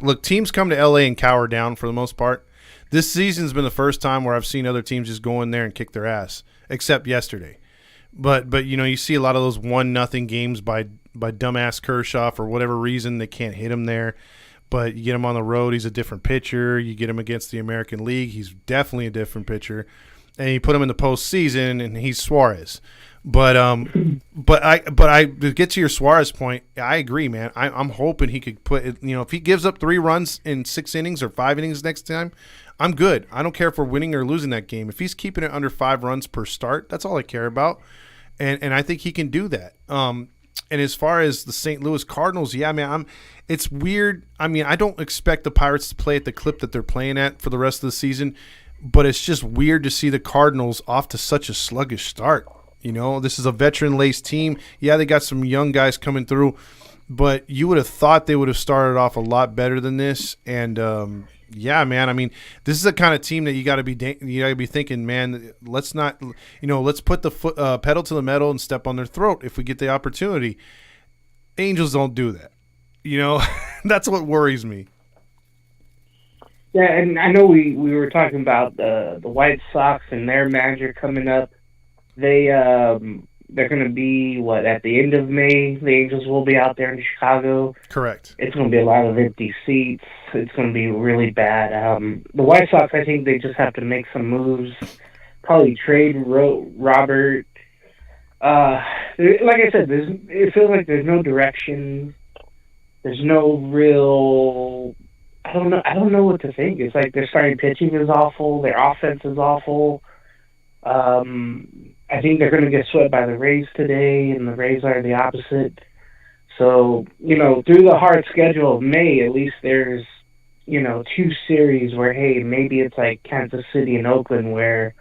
look, teams come to LA and cower down for the most part. This season's been the first time where I've seen other teams just go in there and kick their ass, except yesterday. But you see a lot of those 1-0 games by dumbass Kershaw for whatever reason. They can't hit him there. But you get him on the road, he's a different pitcher. You get him against the American League, he's definitely a different pitcher. And you put him in the postseason, and he's Suarez. But I to get to your Suarez point, I agree, man. I'm hoping he could put it. If he gives up 3 runs in 6 innings or 5 innings next time, I'm good. I don't care if we're winning or losing that game. If he's keeping it under 5 runs per start, that's all I care about. And I think he can do that. And as far as the St. Louis Cardinals, yeah, man, it's weird. I mean, I don't expect the Pirates to play at the clip that they're playing at for the rest of the season, but it's just weird to see the Cardinals off to such a sluggish start. This is a veteran-laced team. Yeah, they got some young guys coming through, but you would have thought they would have started off a lot better than this. And yeah, man, I mean, this is the kind of team that you got to be thinking, man. Let's not, let's put the pedal to the metal and step on their throat if we get the opportunity. Angels don't do that. That's what worries me. Yeah, and I know we were talking about the White Sox and their manager coming up. They're going to be, at the end of May, the Angels will be out there in Chicago. Correct. It's going to be a lot of empty seats. It's going to be really bad. The White Sox, I think they just have to make some moves, probably trade Robert. Like I said, it feels like there's no direction. There's no real... I don't know what to think. It's like their starting pitching is awful. Their offense is awful. I think they're going to get swept by the Rays today, and the Rays are the opposite. So, through the hard schedule of May, at least there's, 2 series where, hey, maybe it's like Kansas City and Oakland where,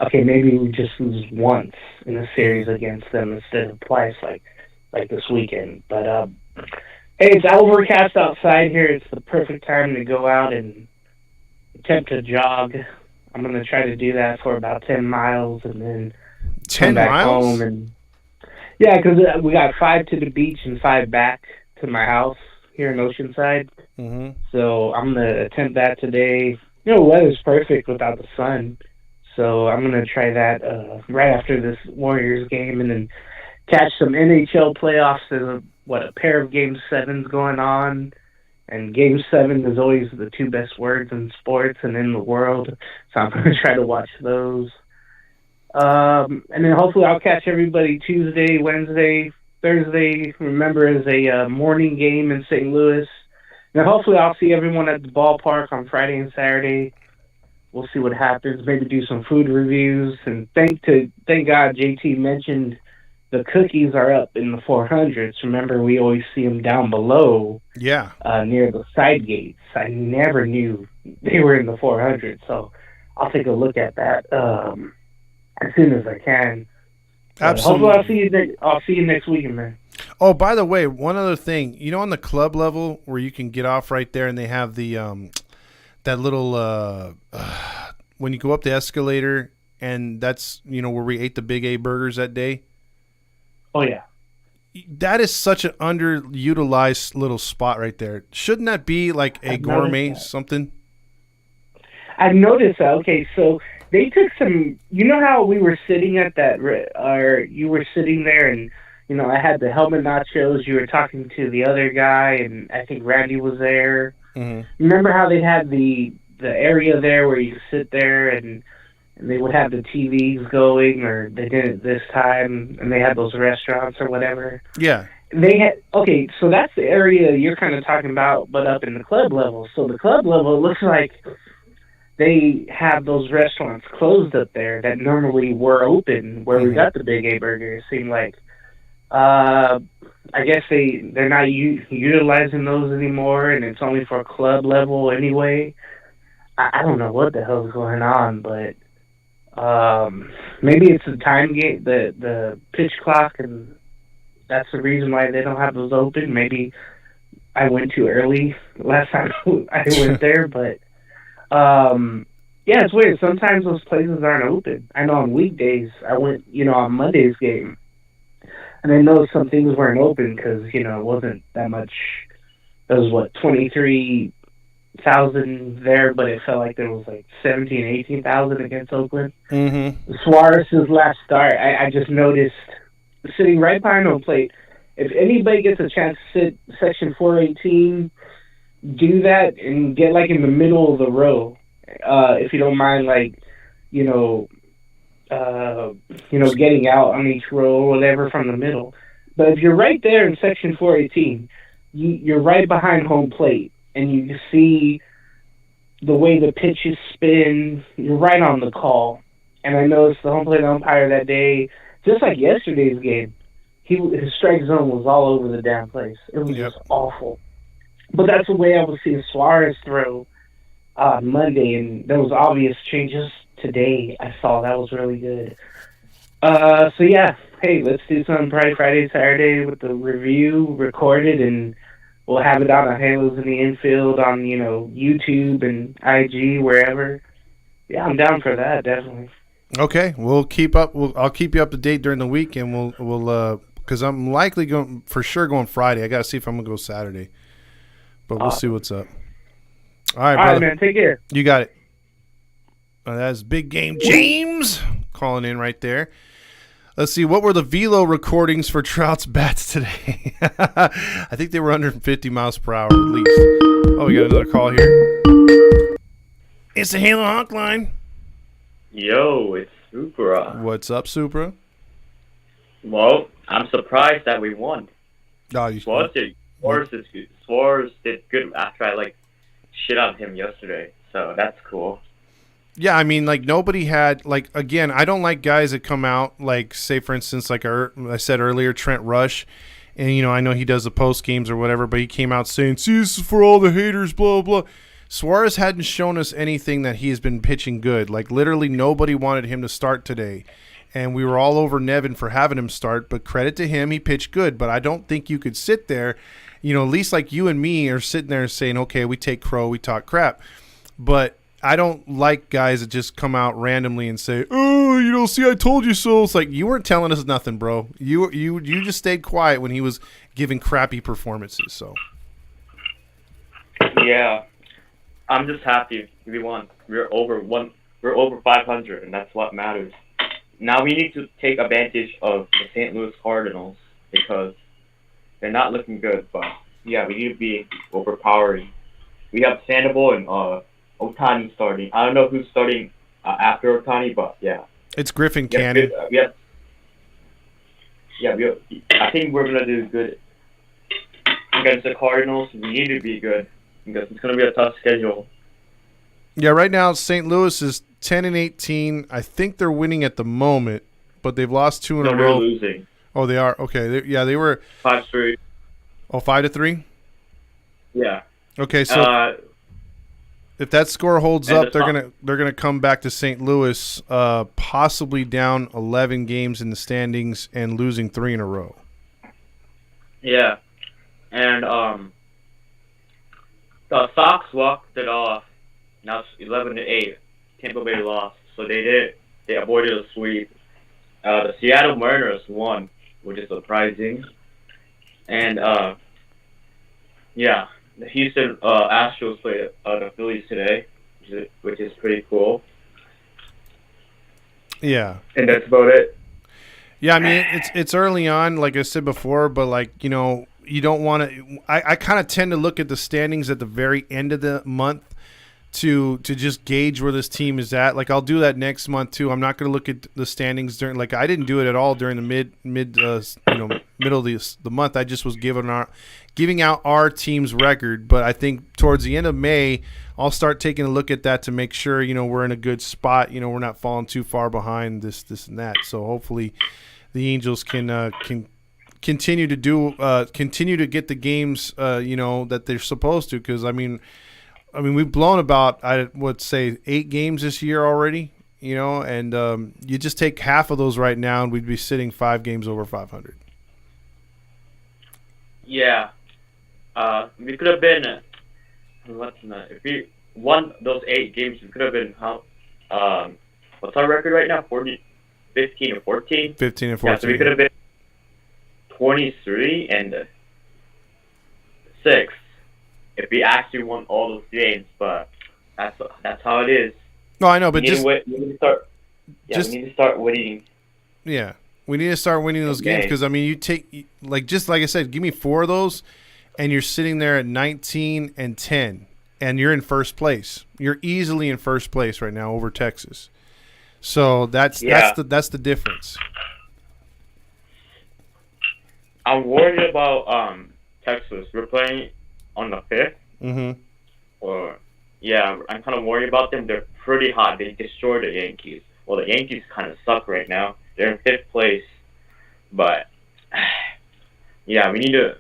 okay, maybe we just lose once in a series against them instead of twice like this weekend. But, hey, it's overcast outside here. It's the perfect time to go out and attempt to jog. I'm going to try to do that for about 10 miles and then 10 back miles? home. And yeah, because we got 5 to the beach and 5 back to my house here in Oceanside. Mm-hmm. So I'm going to attempt that today. Weather's perfect without the sun. So I'm going to try that right after this Warriors game and then catch some NHL playoffs. There's a pair of Game 7s going on. And Game 7 is always the 2 best words in sports and in the world. So I'm going to try to watch those. And then hopefully I'll catch everybody Tuesday, Wednesday, Thursday. Remember, is a morning game in St. Louis. And hopefully I'll see everyone at the ballpark on Friday and Saturday. We'll see what happens. Maybe do some food reviews. And thank God JT mentioned the cookies are up in the 400s. Remember, we always see them down below. Yeah. Near the side gates. I never knew they were in the 400s. So I'll take a look at that as soon as I can. Absolutely. Hopefully I'll see you next weekend, man. Oh, by the way, one other thing. On the club level where you can get off right there and they have the that little when you go up the escalator and that's, where we ate the Big A burgers that day. Oh, yeah. That is such an underutilized little spot right there. Shouldn't that be like a gourmet something? I've noticed that. Okay, so they took some... how we were sitting at that... Or you were sitting there and, I had the helmet nachos. You were talking to the other guy, and I think Randy was there. Mm-hmm. Remember how they had the area there where you sit there and they would have the TVs going, or they did it this time, and they had those restaurants or whatever. Yeah. They had... Okay, so that's the area you're kind of talking about, but up in the club level. So the club level, it looks like they have those restaurants closed up there that normally were open, where we got the Big A burger. It seemed like... I guess they're not utilizing those anymore, and it's only for club level anyway. I don't know what the hell's going on, but maybe it's the time gate, the pitch clock, and that's the reason why they don't have those open. Maybe I went too early last time I went there, but yeah, it's weird. Sometimes those places aren't open. I know on weekdays I went, on Monday's game. And I know some things weren't open because, it wasn't that much. There was, 23,000 there, but it felt like there was, 17,000, 18,000 against Oakland. Mm-hmm. Suarez's last start, I just noticed, sitting right behind home plate, if anybody gets a chance to sit section 418, do that and get, in the middle of the row. If you don't mind, getting out on each row or whatever from the middle. But if you're right there in section 418, you're right behind home plate, and you can see the way the pitches spin. You're right on the call. And I noticed the home plate umpire that day, just like yesterday's game, his strike zone was all over the damn place. It was just awful. But that's the way I was seeing Suarez throw on Monday, and there was obvious changes today. I saw that was really good. So yeah, hey, let's do some Friday, Saturday with the review recorded, and we'll have it out on Halos in the Infield on YouTube and IG wherever. Yeah, I'm down for that, definitely. Okay, we'll keep up. I'll keep you up to date during the week, and we'll because I'm likely going Friday. I got to see if I'm gonna go Saturday, but we'll see what's up. All right, brother. All right, man. Take care. You got it. That's Big Game James calling in right there. Let's see. What were the velo recordings for Trout's bats today? I think they were under 50 miles per hour at least. Oh, we got another call here. It's the Halo Honk line. Yo, it's Supra. What's up, Supra? Well, I'm surprised that we won. No, Suarez did good after I shit on him yesterday, so that's cool. Yeah, I mean, nobody had, again, I don't like guys that come out, say, for instance, I said earlier, Trent Rush, and, I know he does the post games or whatever, but he came out saying, see, this is for all the haters, blah, blah. Suarez hadn't shown us anything that he has been pitching good. Literally nobody wanted him to start today, and we were all over Nevin for having him start, but credit to him, he pitched good, but I don't think you could sit there, at least like you and me are sitting there saying, okay, we take crow, we talk crap, but I don't like guys that just come out randomly and say, oh, see, I told you so. It's you weren't telling us nothing, bro. You just stayed quiet when he was giving crappy performances. So yeah, I'm just happy we won. We're over 500, and that's what matters. Now we need to take advantage of the St. Louis Cardinals because they're not looking good. But yeah, we need to be overpowering. We have Sandoval and Ohtani starting. I don't know who's starting after Ohtani, but yeah. It's Griffin Cannon. I think we're going to do good against the Cardinals. We need to be good because it's going to be a tough schedule. Yeah, right now St. Louis is 10-18. I think they're winning at the moment, but they've lost 2 in a row. They're losing. Oh, they are? Okay. They were 5-3. Oh, 5-3? Yeah. Okay, so if that score holds up, they're gonna come back to St. Louis, possibly down 11 games in the standings and losing 3 in a row. Yeah, and the Sox walked it off. Now it's 11-8. Tampa Bay lost, so they avoided a sweep. The Seattle Mariners won, which is surprising, and yeah. The Houston Astros played the Phillies today, which is pretty cool. Yeah. And that's about it. Yeah, I mean, it's early on, like I said before, but, you don't want to – I kind of tend to look at the standings at the very end of the month to just gauge where this team is at. I'll do that next month, too. I'm not going to look at the standings during – I didn't do it at all during the middle of the month. I just was giving out our team's record, but I think towards the end of May, I'll start taking a look at that to make sure we're in a good spot. We're not falling too far behind this and that. So hopefully, the Angels can continue to get the games that they're supposed to. Because I mean we've blown about 8 games this year already. And you just take half of those right now, and we'd be sitting 5 games over 500. Yeah. We could have been if we won those 8 games, we could have been what's our record right now? 15 or 14? 15 and 14. Yeah, so we could have been 23-6 if we actually won all those games, but that's how it is. No, I know, but we need to start winning. Yeah. We need to start winning those games because, you take, just like I said, give me 4 of those, and you're sitting there at 19-10, and you're in first place. You're easily in first place right now over Texas. So that's the difference. I'm worried about Texas. We're playing on the 5th. Mm-hmm. I'm kind of worried about them. They're pretty hot. They destroyed the Yankees. Well, the Yankees kind of suck right now. They're in 5th place, but yeah, we need to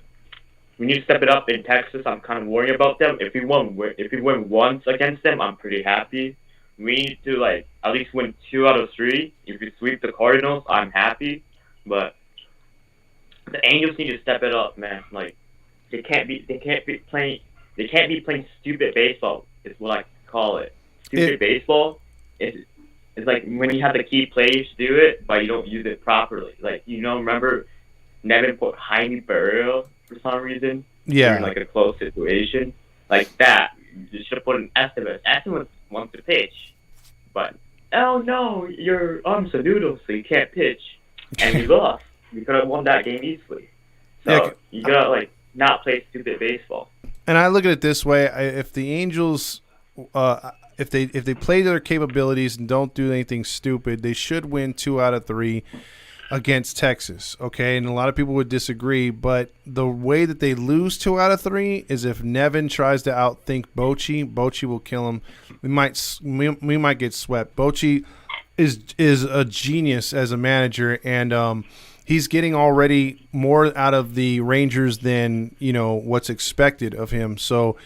step it up in Texas. I'm kind of worried about them. If we win once against them, I'm pretty happy. We need to at least win 2 out of 3. If we sweep the Cardinals, I'm happy. But the Angels need to step it up, man. They can't be playing stupid baseball. Is what I call it. Stupid baseball is like when you have the key players do it, but you don't use it properly. Remember Nevin put Jaime Barrio for some reason. Yeah. In a close situation like that, you should have put an Esteban. Esteban wants to pitch, but oh no, your arms are noodles, so you can't pitch, and we lost. We could have won that game easily. So you gotta not play stupid baseball. And I look at it this way: if the Angels, if they play to their capabilities and don't do anything stupid, they should win 2 out of 3 against Texas. Okay, and a lot of people would disagree, but the way that they lose 2 out of 3 is if Nevin tries to outthink Bochy. Bochy will kill him. We might get swept. Bochy is a genius as a manager, and he's getting already more out of the Rangers than what's expected of him. So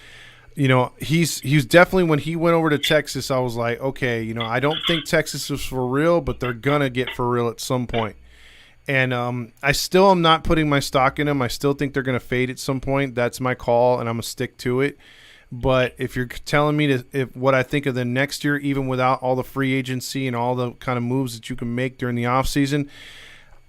he's definitely, when he went over to Texas, I was like, okay, I don't think Texas is for real, but they're gonna get for real at some point. And I still am not putting my stock in them. I still think they're gonna fade at some point. That's my call, and I'm gonna stick to it. But if you're telling me what I think of the next year, even without all the free agency and all the kind of moves that you can make during the offseason,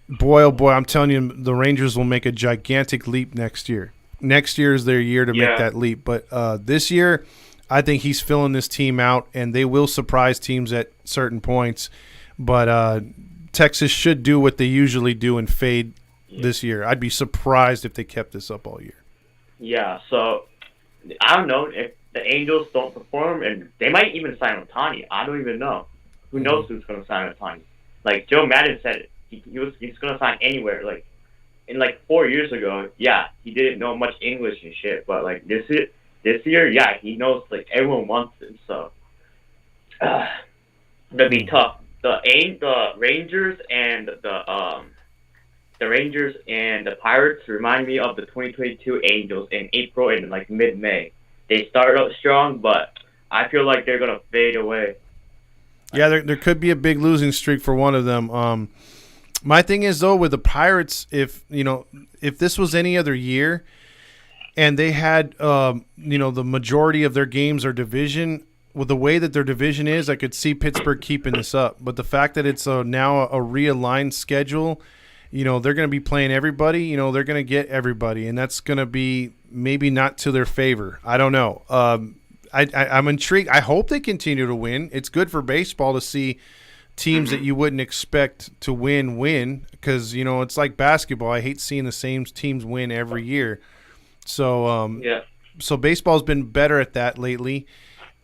boy, oh boy, I'm telling you, the Rangers will make a gigantic leap next year. Next year is their year to make that leap. But this year, I think he's filling this team out, and they will surprise teams at certain points. But Texas should do what they usually do and fade this year. I'd be surprised if they kept this up all year. Yeah, so I don't know if the Angels don't perform, and they might even sign Ohtani. I don't even know. Who knows who's going to sign Ohtani? Joe Madden said it. He's going to sign anywhere. 4 years ago, he didn't know much English and shit, but this year, he knows everyone wants him. So that'd be tough. The Rangers and the Rangers and the Pirates remind me of the 2022 Angels in April and mid-May. They started out strong, but I feel like they're gonna fade away. Yeah, there could be a big losing streak for one of them. My thing is, though, with the Pirates, if this was any other year and they had the majority of their games are division, with the way that their division is, I could see Pittsburgh keeping this up. But the fact that it's now a realigned schedule, they're going to be playing everybody. They're going to get everybody, and that's going to be maybe not to their favor. I don't know. I'm intrigued. I hope they continue to win. It's good for baseball to see teams that you wouldn't expect to win, because it's like basketball. I hate seeing the same teams win every year. So so baseball's been better at that lately,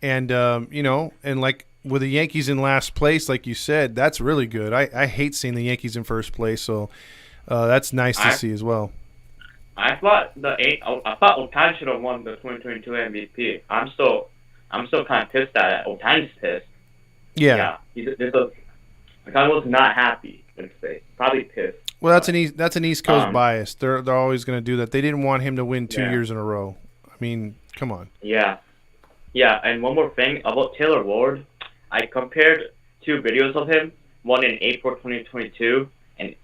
and with the Yankees in last place, like you said, that's really good. I hate seeing the Yankees in first place, so that's nice to see as well. I thought Ohtani should have won the 2022 MVP. I'm still kind of pissed that Ohtani's pissed. Yeah. I was not happy. Let's say probably pissed. Well, that's an East Coast bias. They're always going to do that. They didn't want him to win 2 years in a row. I mean, come on. Yeah. And one more thing about Taylor Ward. I compared 2 videos of him. One in April 2022 and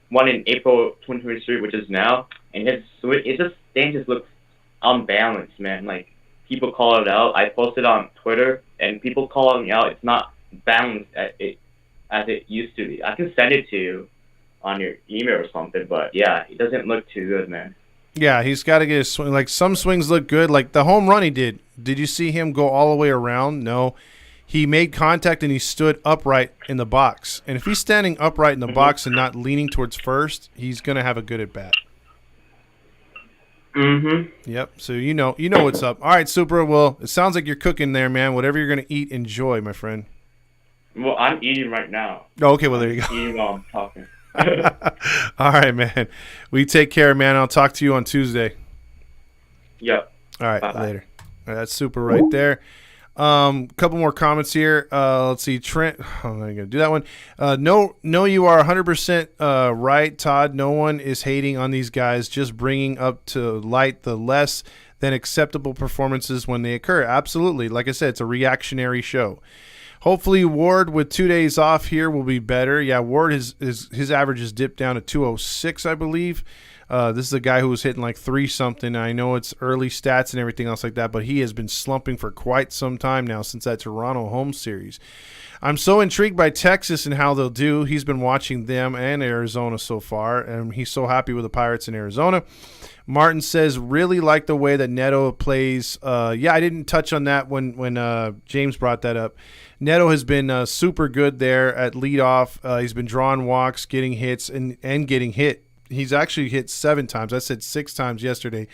one in April 2023, which is now. And they just look unbalanced, man. People call it out. I posted on Twitter, and people calling out. It's not balanced as it used to be. I can send it to you on your email or something, but it doesn't look too good, man. Yeah, he's got to get his swing. Some swings look good. The home run he did. Did you see him go all the way around? No. He made contact and he stood upright in the box. And if he's standing upright in the box and not leaning towards first, he's going to have a good at bat. Yep. So you know what's up. All right, Super. Well, it sounds like you're cooking there, man. Whatever you're going to eat, enjoy, my friend. Well, I'm eating right now. Oh, okay, well, there you go. Eating while I'm talking. All right, man. We take care, man. I'll talk to you on Tuesday. Yep. All right, Bye-bye. later. All right, that's super right there. Couple more comments here. Let's see. Trent, I'm not going to do that one. No, you are 100% right, Todd. No one is hating on these guys, just bringing up to light the less than acceptable performances when they occur. Absolutely. Like I said, it's a reactionary show. Hopefully Ward with 2 days off here will be better. Yeah, Ward, his average has dipped down to 206, I believe. This is a guy who was hitting like 3-something. I know it's early stats and everything else like that, but he has been slumping for quite some time now since that Toronto home series. I'm so intrigued by Texas and how they'll do. He's been watching them and Arizona so far, and he's so happy with the Pirates in Arizona. Martin says, really like the way that Neto plays. Yeah, I didn't touch on that when James brought that up. Neto has been super good there at leadoff. He's been drawing walks, getting hits, and getting hit. He's actually hit 7 times. I said 6 times yesterday.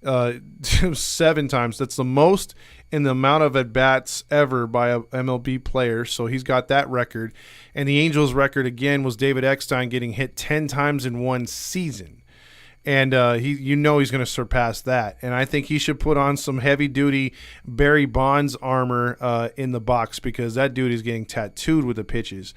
7 times. That's the most in the amount of at-bats ever by a MLB player. So he's got that record. And the Angels' record, again, was David Eckstein getting hit 10 times in one season. And he's going to surpass that. And I think he should put on some heavy-duty Barry Bonds armor in the box because that dude is getting tattooed with the pitches.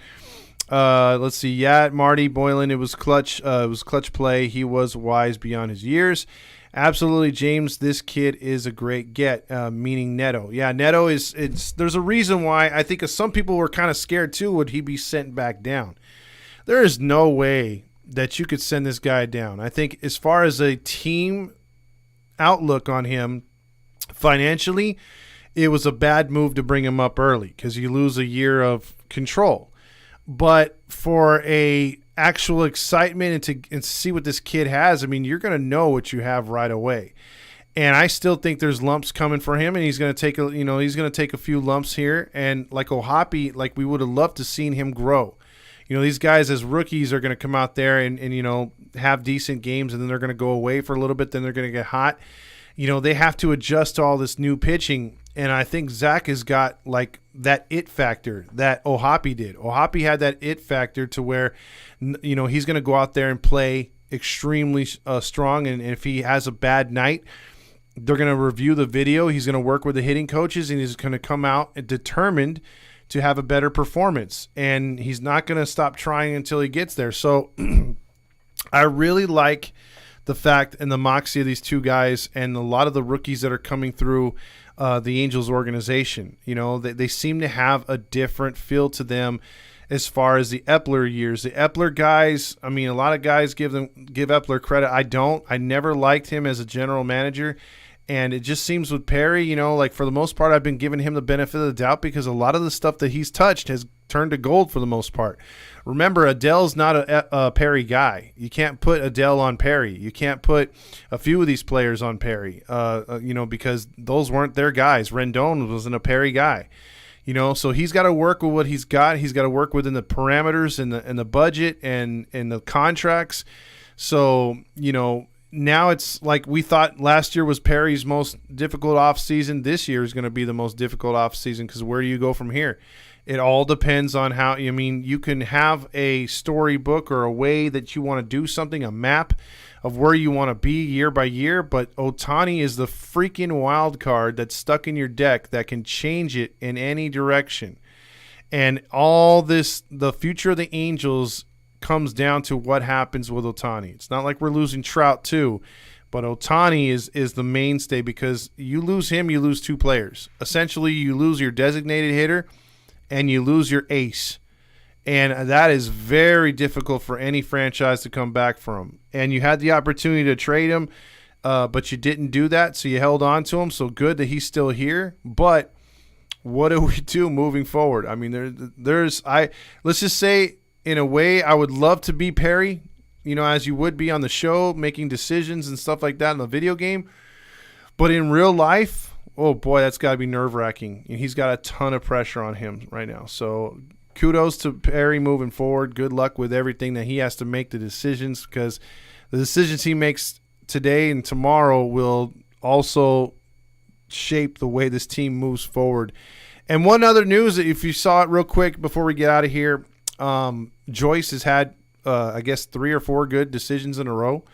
Let's see. Yeah, Marty Boylan, it was clutch. It was clutch play. He was wise beyond his years. Absolutely, James. This kid is a great get. Meaning Neto. Yeah, Neto is. There's a reason why I think some people were kind of scared too. Would he be sent back down? There is no way that you could send this guy down. I think as far as a team outlook on him, financially, it was a bad move to bring him up early because you lose a year of control. But for a actual excitement and to see what this kid has, I mean, you're going to know what you have right away. And I still think there's lumps coming for him, and he's going to take a few lumps here. And like Ohapi, like we would have loved to seen him grow. These guys as rookies are going to come out there and have decent games, and then they're going to go away for a little bit. Then they're going to get hot. They have to adjust to all this new pitching. And I think Zach has got like that it factor that Ohapi did. Ohapi had that it factor to where, he's going to go out there and play extremely strong. And if he has a bad night, they're going to review the video. He's going to work with the hitting coaches, and he's going to come out determined to have a better performance. And he's not going to stop trying until he gets there. So I really like the fact and the moxie of these two guys and a lot of the rookies that are coming through the Angels organization. They seem to have a different feel to them as far as the Epler years. The Epler guys, I mean, a lot of guys give Epler credit. I don't. I never liked him as a general manager. And it just seems with Perry, like for the most part, I've been giving him the benefit of the doubt because a lot of the stuff that he's touched has turned to gold for the most part. Remember, Adele's not a Perry guy. You can't put Adele on Perry. You can't put a few of these players on Perry, because those weren't their guys. Rendon wasn't a Perry guy. So he's got to work with what he's got. He's got to work within the parameters and the budget and the contracts. So, now it's like we thought last year was Perry's most difficult offseason. This year is going to be the most difficult offseason because where do you go from here? It all depends on how – you can have a storybook or a way that you want to do something, a map of where you want to be year by year, but Ohtani is the freaking wild card that's stuck in your deck that can change it in any direction. And all this – the future of the Angels – comes down to what happens with Ohtani. It's not like we're losing Trout too, but Ohtani is the mainstay because you lose him, you lose 2 players. Essentially, you lose your designated hitter and you lose your ace. And that is very difficult for any franchise to come back from. And you had the opportunity to trade him, but you didn't do that, so you held on to him. So good that he's still here. But what do we do moving forward? I mean, let's just say, in a way, I would love to be Perry, as you would be on the show, making decisions and stuff like that in the video game. But in real life, oh boy, that's got to be nerve-wracking. He's got a ton of pressure on him right now. So kudos to Perry moving forward. Good luck with everything that he has to make the decisions, because the decisions he makes today and tomorrow will also shape the way this team moves forward. And one other news, if you saw it real quick before we get out of here, Joyce has had, I guess, 3 or 4 good decisions in a row.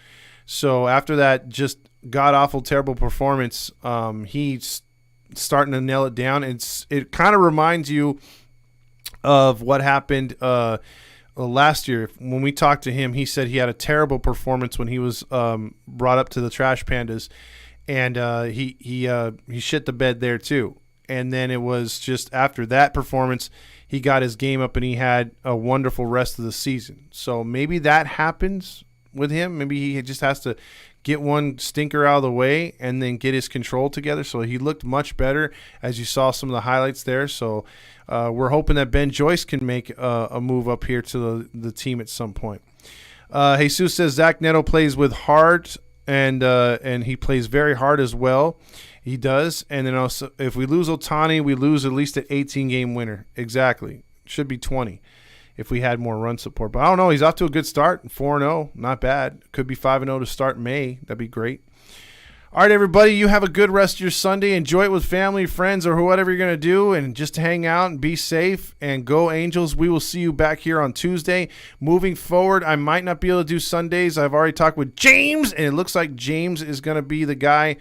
So after that just god-awful, terrible performance, he's starting to nail it down. It kind of reminds you of what happened last year. When we talked to him, he said he had a terrible performance when he was brought up to the Trash Pandas, and he shit the bed there too. And then it was just after that performance, he got his game up and he had a wonderful rest of the season. So maybe that happens with him. Maybe he just has to get one stinker out of the way and then get his control together. So he looked much better, as you saw some of the highlights there. So we're hoping that Ben Joyce can make a move up here to the team at some point. Jesus says Zach Neto plays with heart, and he plays very hard as well. He does. And then also, if we lose Ohtani, we lose at least an 18-game winner. Exactly. Should be 20 if we had more run support. But I don't know. He's off to a good start. 4-0. Not bad. Could be 5-0 to start May. That'd be great. All right, everybody. You have a good rest of your Sunday. Enjoy it with family, friends, or whatever you're going to do. And just hang out and be safe. And go Angels. We will see you back here on Tuesday. Moving forward, I might not be able to do Sundays. I've already talked with James. And it looks like James is going to be the guy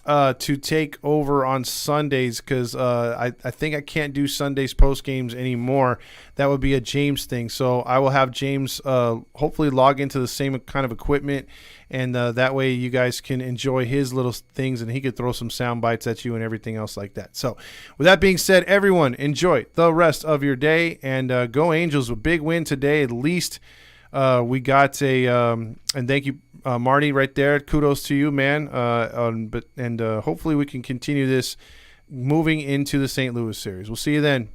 to take over on Sundays, because I think I can't do Sundays post games anymore. That would be a James thing. So I will have James hopefully log into the same kind of equipment, and that way you guys can enjoy his little things, and he could throw some sound bites at you and everything else like that. So with that being said, everyone, enjoy the rest of your day, and go Angels. A big win today. At least we got and thank you, Marty, right there. Kudos to you, man. Hopefully we can continue this moving into the St. Louis series. We'll see you then.